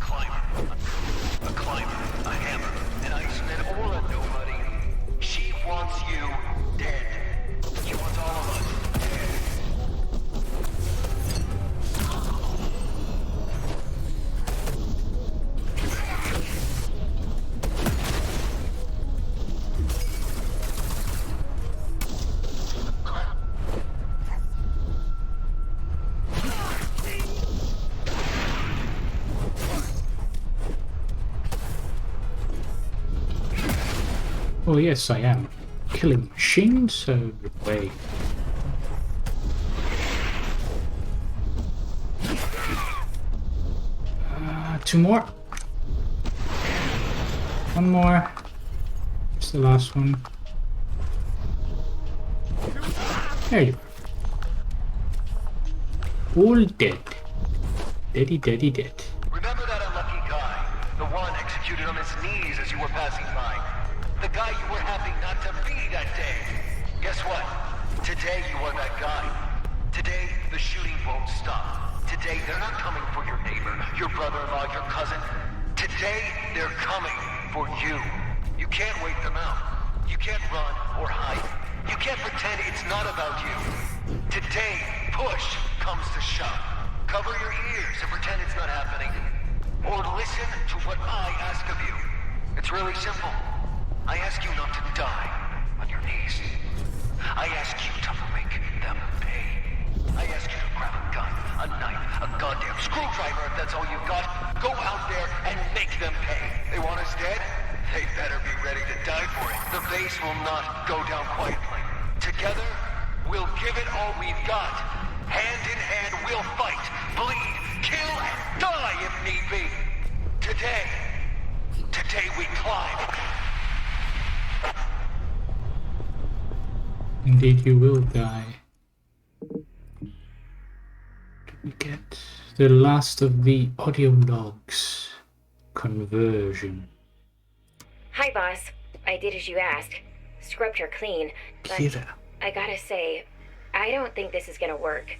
climber, a hammer, an iceman, or a nobody. She wants you dead. She wants all of us dead. Oh yes, I am. Killing machines, so way. Two more. One more. It's the last one. There you are. All dead. Deady, deady, dead. Remember that unlucky guy? The one executed on his knees as you were passing by? The guy you were happy not to be that day. Guess what? Today you are that guy. Today the shooting won't stop. Today they're not coming for your neighbor, your brother-in-law, your cousin. Today they're coming for you. You can't wait them out. You can't run or hide. You can't pretend it's not about you. Today, push comes to shove. Cover your ears and pretend it's not happening. Or listen to what I ask of you. It's really simple. I ask you not to die on your knees. I ask you to make them pay. I ask you to grab a gun, a knife, a goddamn screwdriver if that's all you've got. Go out there and make them pay. They want us dead? They better be ready to die for it. base will not go down quietly. Together, we'll give it all we've got. Hand in hand, we'll fight, bleed, kill, and die if need be. Today we climb. Indeed, you will die. We get the last of the audio logs. Conversion. Hi, boss. I did as you asked. Scrubbed her clean, but Kira. I gotta say, I don't think this is gonna work.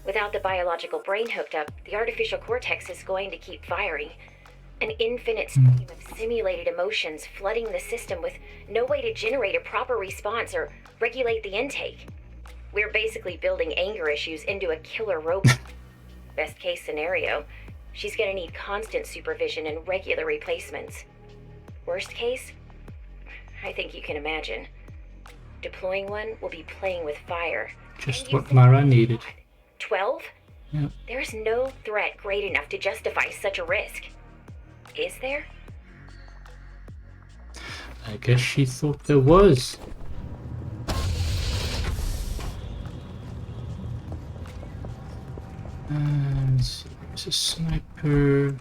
Without the biological brain hooked up, the artificial cortex is going to keep firing. An infinite stream of simulated emotions flooding the system with no way to generate a proper response or regulate the intake. We're basically building anger issues into a killer robot. Best case scenario, she's gonna need constant supervision and regular replacements. Worst case, I think you can imagine. Deploying one will be playing with fire. Just what Mara needed. 12? Yep. There's no threat great enough to justify such a risk. Is there? I guess she thought there was. There's a sniper.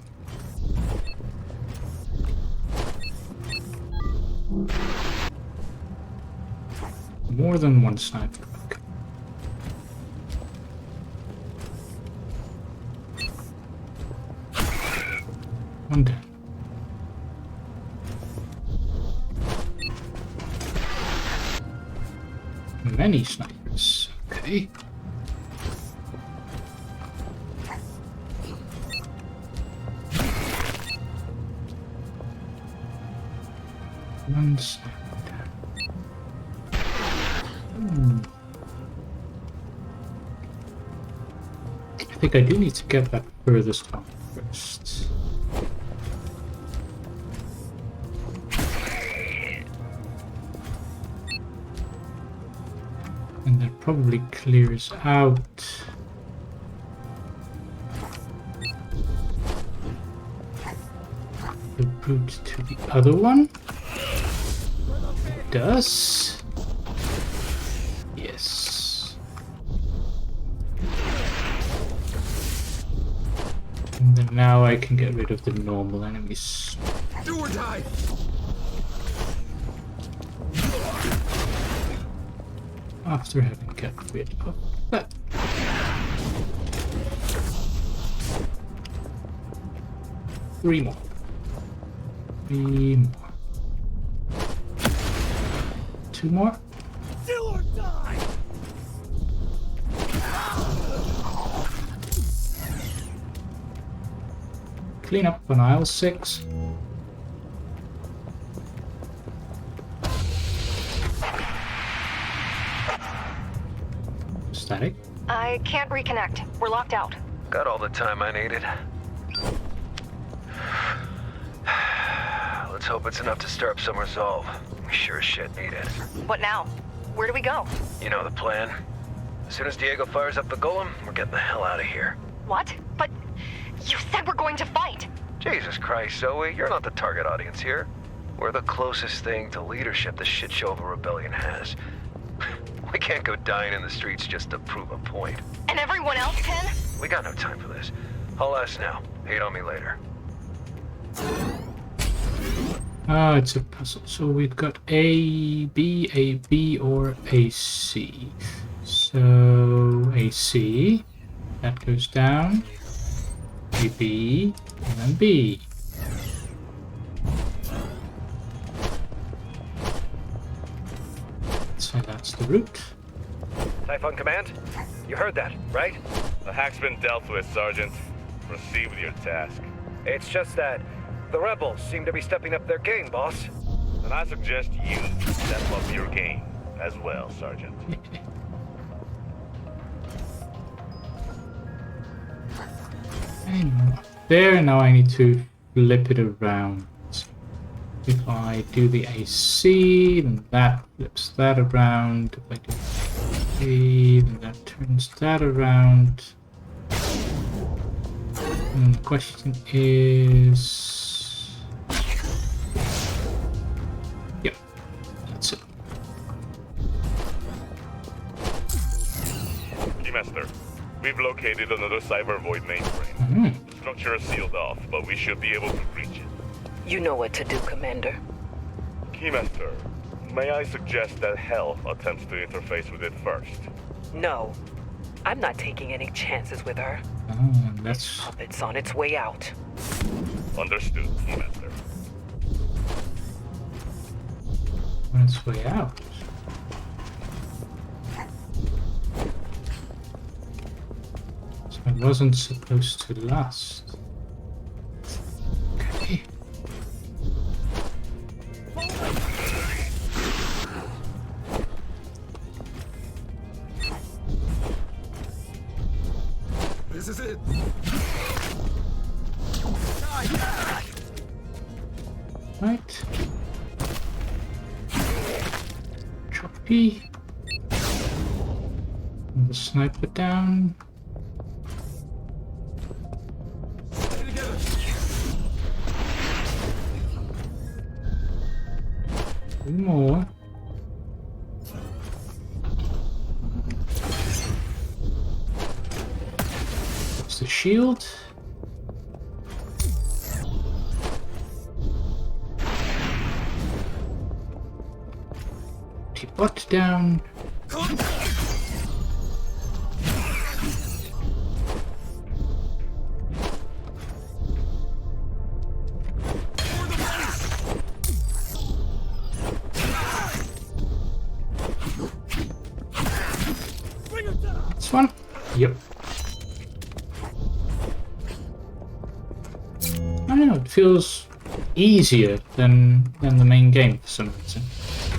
More than one sniper. Okay. One down. Many snipers. Okay. One sniper down. I think I do need to get that furthest one first. And that probably clears out the route to the other one. It does. Yes. And then now I can get rid of the normal enemies. Do or die. After having got rid of that. Three more. Two more. Do or die. Clean up on aisle 6. Static. I can't reconnect. We're locked out. Got all the time I needed. Let's hope it's enough to stir up some resolve. We sure as shit need it. What now? Where do we go? You know the plan. As soon as Diego fires up the golem, we're getting the hell out of here. What? But you said we're going to fight. Jesus Christ, Zoe, you're not the target audience here. We're the closest thing to leadership the shitshow of a rebellion has. We can't go dying in the streets just to prove a point. And everyone else can? We got no time for this. Haul ass now. Hate on me later. Ah, it's a puzzle. So we've got A, B, or A, C. So A, C. That goes down. A, B, and then B. So that's the route. Typhon Command? You heard that, right? The hack's been dealt with, Sergeant. Proceed with your task. It's just that the rebels seem to be stepping up their game, boss. And I suggest you step up your game as well, Sergeant. There, now I need to flip it around. If I do the AC, then that flips that around. If I do AC, then that turns that around. And the question is... Yep, that's Keymaster, we've located another cyber void mainframe. The structure is sealed off, but we should be able to breach it. You know what to do, Commander. Keymaster, may I suggest that HEL attempts to interface with it first? No. I'm not taking any chances with her. Oh, that's... Puppet's on its way out. Understood, Keymaster. on its way out. So it wasn't supposed to last. Okay. This is it. Right. Choppy. And the sniper down. Two more. That's the shield. Butt down. This one? Yep. I don't know, it feels easier than the main game for some reason.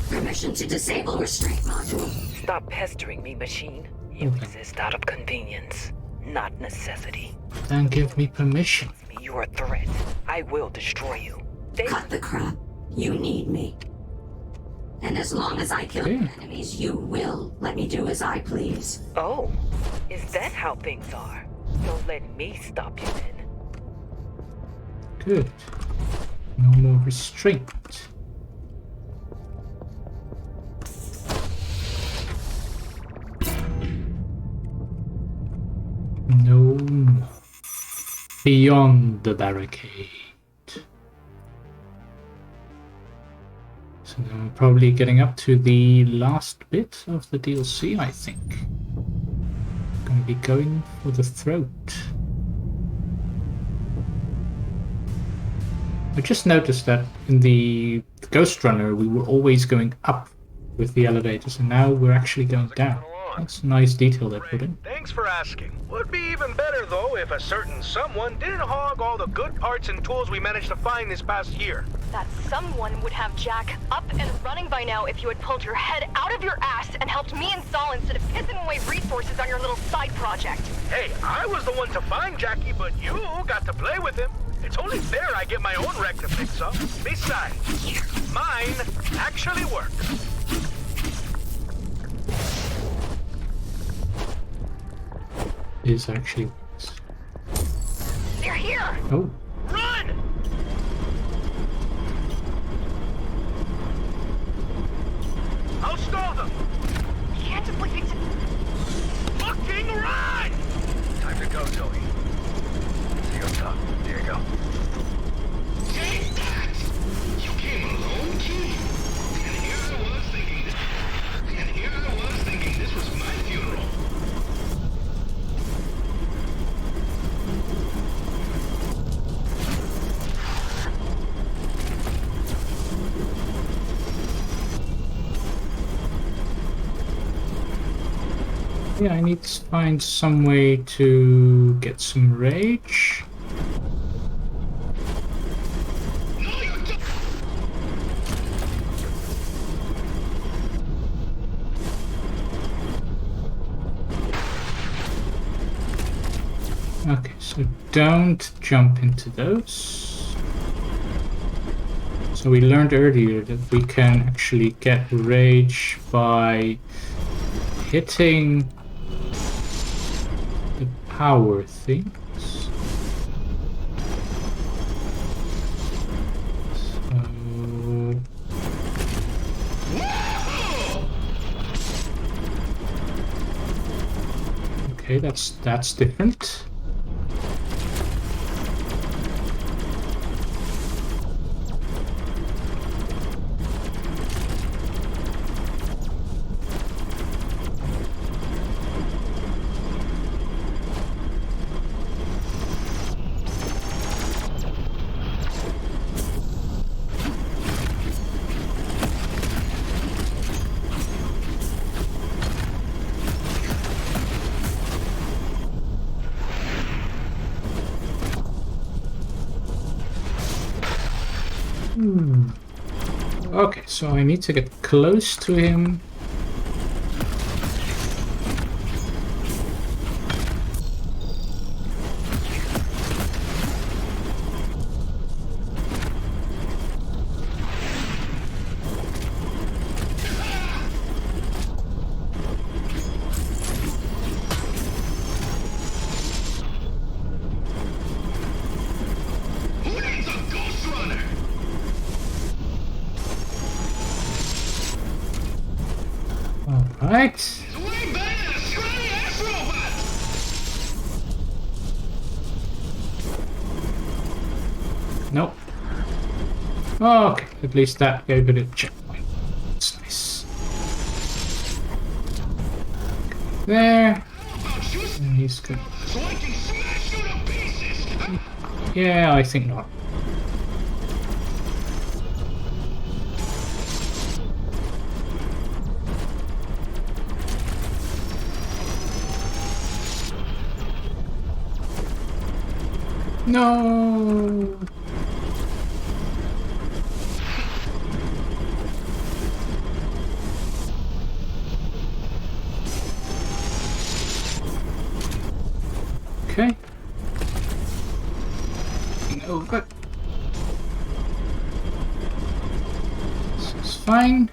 Permission to disable restraint module. Stop pestering me, machine. You exist out of convenience, not necessity. Then give me permission. You're a threat. I will destroy you. Cut the crap. You need me. And as long as I kill your enemies, you will let me do as I please. Oh, is that how things are? Don't let me stop you then. Good. No more restraint. No more. Beyond the barricade. So now we're probably getting up to the last bit of the DLC, I think. Gonna be going for the throat. I just noticed that in the Ghostrunner we were always going up with the elevators, and now we're actually going down. That's a nice detail they put in. Thanks for asking. Would be even better, though, if a certain someone didn't hog all the good parts and tools we managed to find this past year. That someone would have Jack up and running by now if you had pulled your head out of your ass and helped me install instead of pissing away resources on your little side project. Hey, I was the one to find Jackie, but you got to play with him. It's only fair I get my own wreck to fix up. Besides, mine actually works. Is actually They're here! Oh. Run! I'll stall them! You can't just leave it to... Fucking run! Time to go, Zoe. See you up top. There you go. Take that! You came alone, kid? And here I was thinking this was my funeral. Yeah, I need to find some way to get some rage. Okay, so don't jump into those. So we learned earlier that we can actually get rage by hitting the power things. So Okay, that's different. Okay, so I need to get close to him. Who needs a Ghostrunner? Alright. It's way better than a scrawny ass robot! Nope. Okay, at least that gave it a checkpoint. That's nice. There. And he's good. So I can smash you to pieces! Yeah, I think not. No. Okay. Over. This is fine.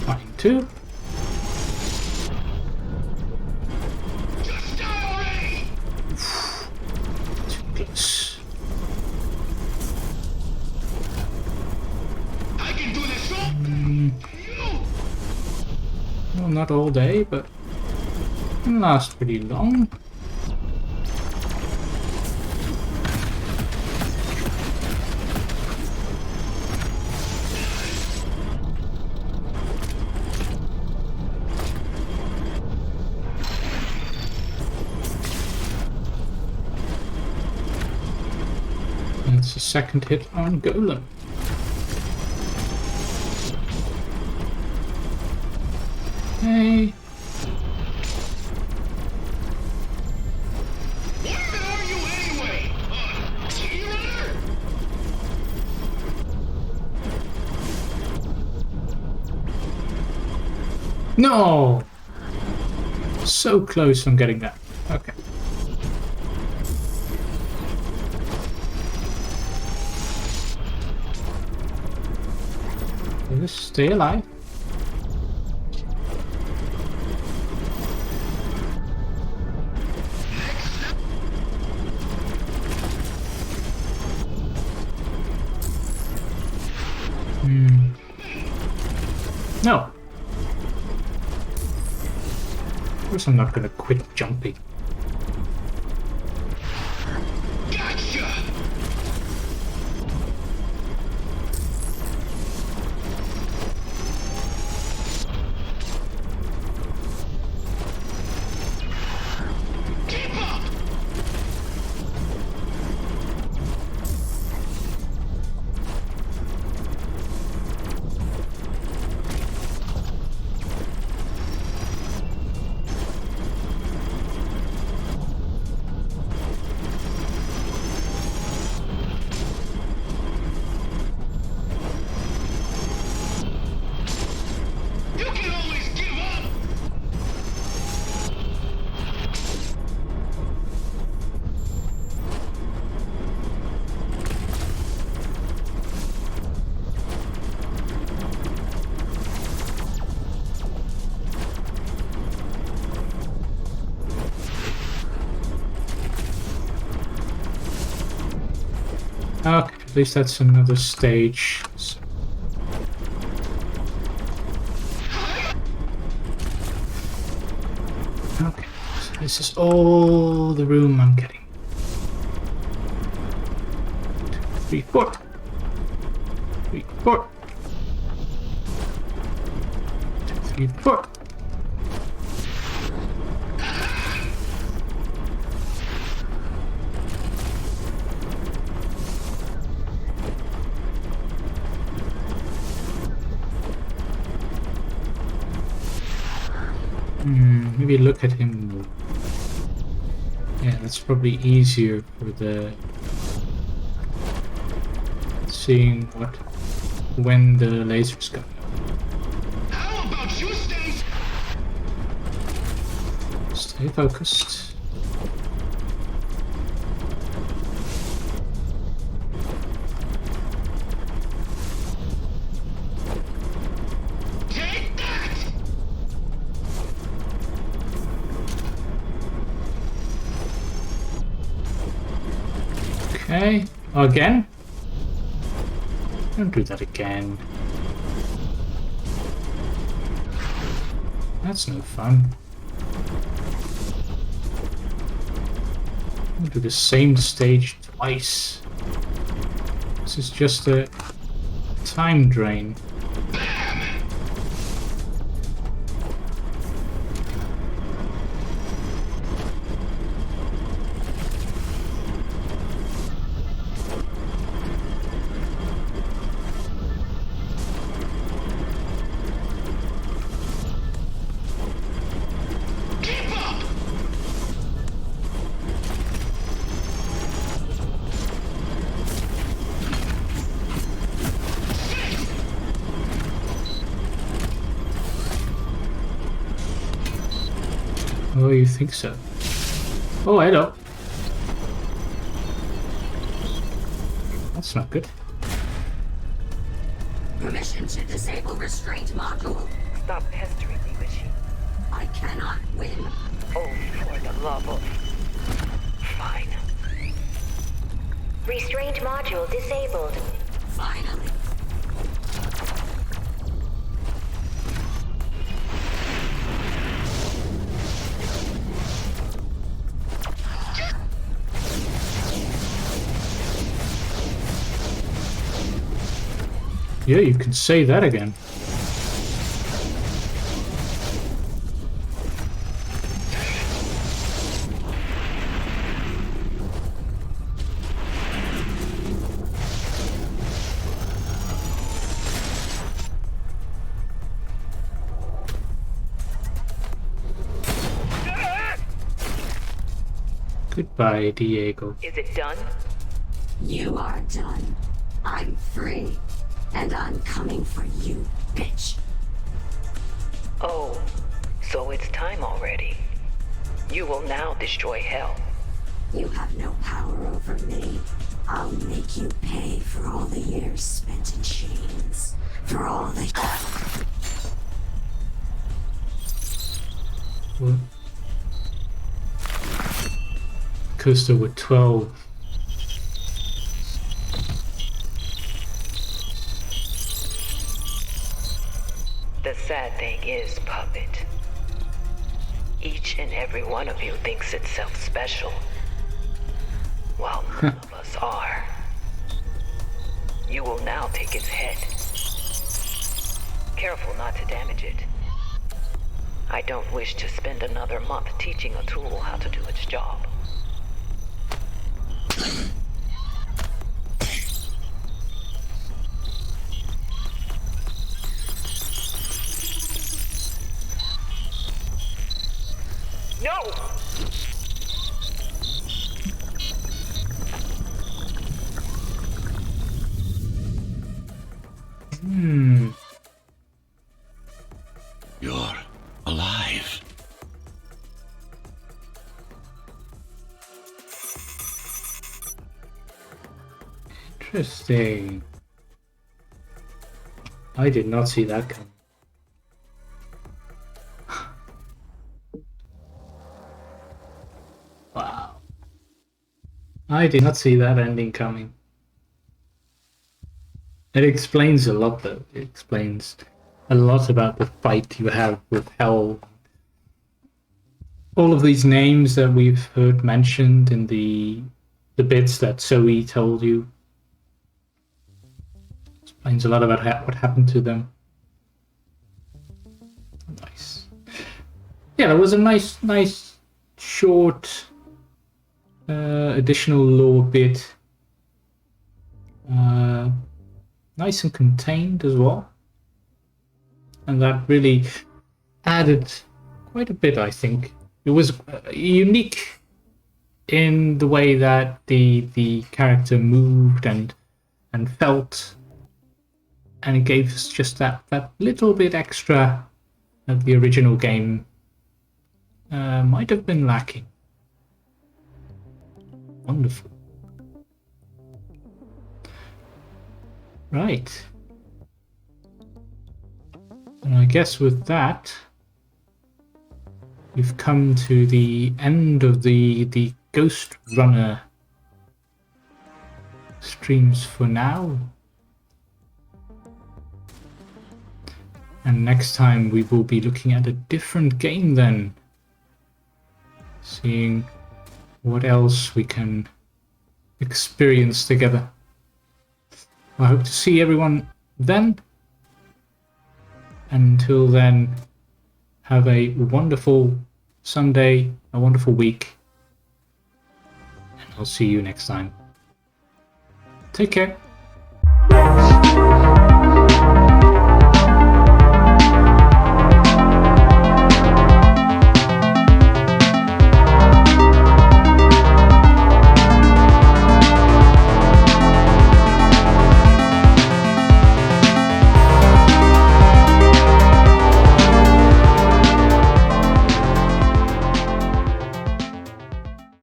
Fine too. Just die already! Too close. I can do this all. You! Well, not all day, but it can last pretty long. That's a second hit on Golem. Hey. Where are you anyway? T-Runner? No! So close on getting that. Okay. Just stay alive. No. Of course I'm not gonna quit jumping. Gotcha! Keep up! Okay, at least that's another stage. So. Okay, so this is all the room I'm getting. 2, 3, 4. 3, 4. 2, 3, 4. Maybe look at him more. Yeah, that's probably easier for the seeing when the laser's coming up. How about you Stay focused. Take that! Okay, again? Don't do that again. That's no fun. I'll do the same stage twice. This is just a time drain. Oh, you think so? Oh, hello. That's not good. Permission to disable restraint module. Stop pestering me, machine. I cannot win. Oh, for the love of... Fine. Restraint module disabled. Finally. Yeah, you can say that again. Goodbye, Diego. Is it done? You are done. I'm free. And I'm coming for you, bitch. Oh, so it's time already. You will now destroy hell. You have no power over me. I'll make you pay for all the years spent in chains. For all the... What? Because there were 12. The sad thing is, Puppet, each and every one of you thinks itself special, while none of us are. You will now take its head. Careful not to damage it. I don't wish to spend another month teaching a tool how to do its job. No! You're alive. Interesting. I did not see that coming. Wow. I did not see that ending coming. It explains a lot, though. It explains a lot about the fight you have with Hell. All of these names that we've heard mentioned in the bits that Zoe told you. Explains a lot about what happened to them. Nice. Yeah, that was a nice short additional lore bit. Nice and contained as well. And that really added quite a bit, I think. It was unique in the way that the character moved and felt, and it gave us just that little bit extra that the original game might have been lacking. Wonderful. Right. And I guess with that, we've come to the end of the Ghost Runner streams for now. And next time we will be looking at a different game then. Seeing what else we can experience together. I hope to see everyone then. Until then, have a wonderful Sunday, a wonderful week, and I'll see you next time. Take care.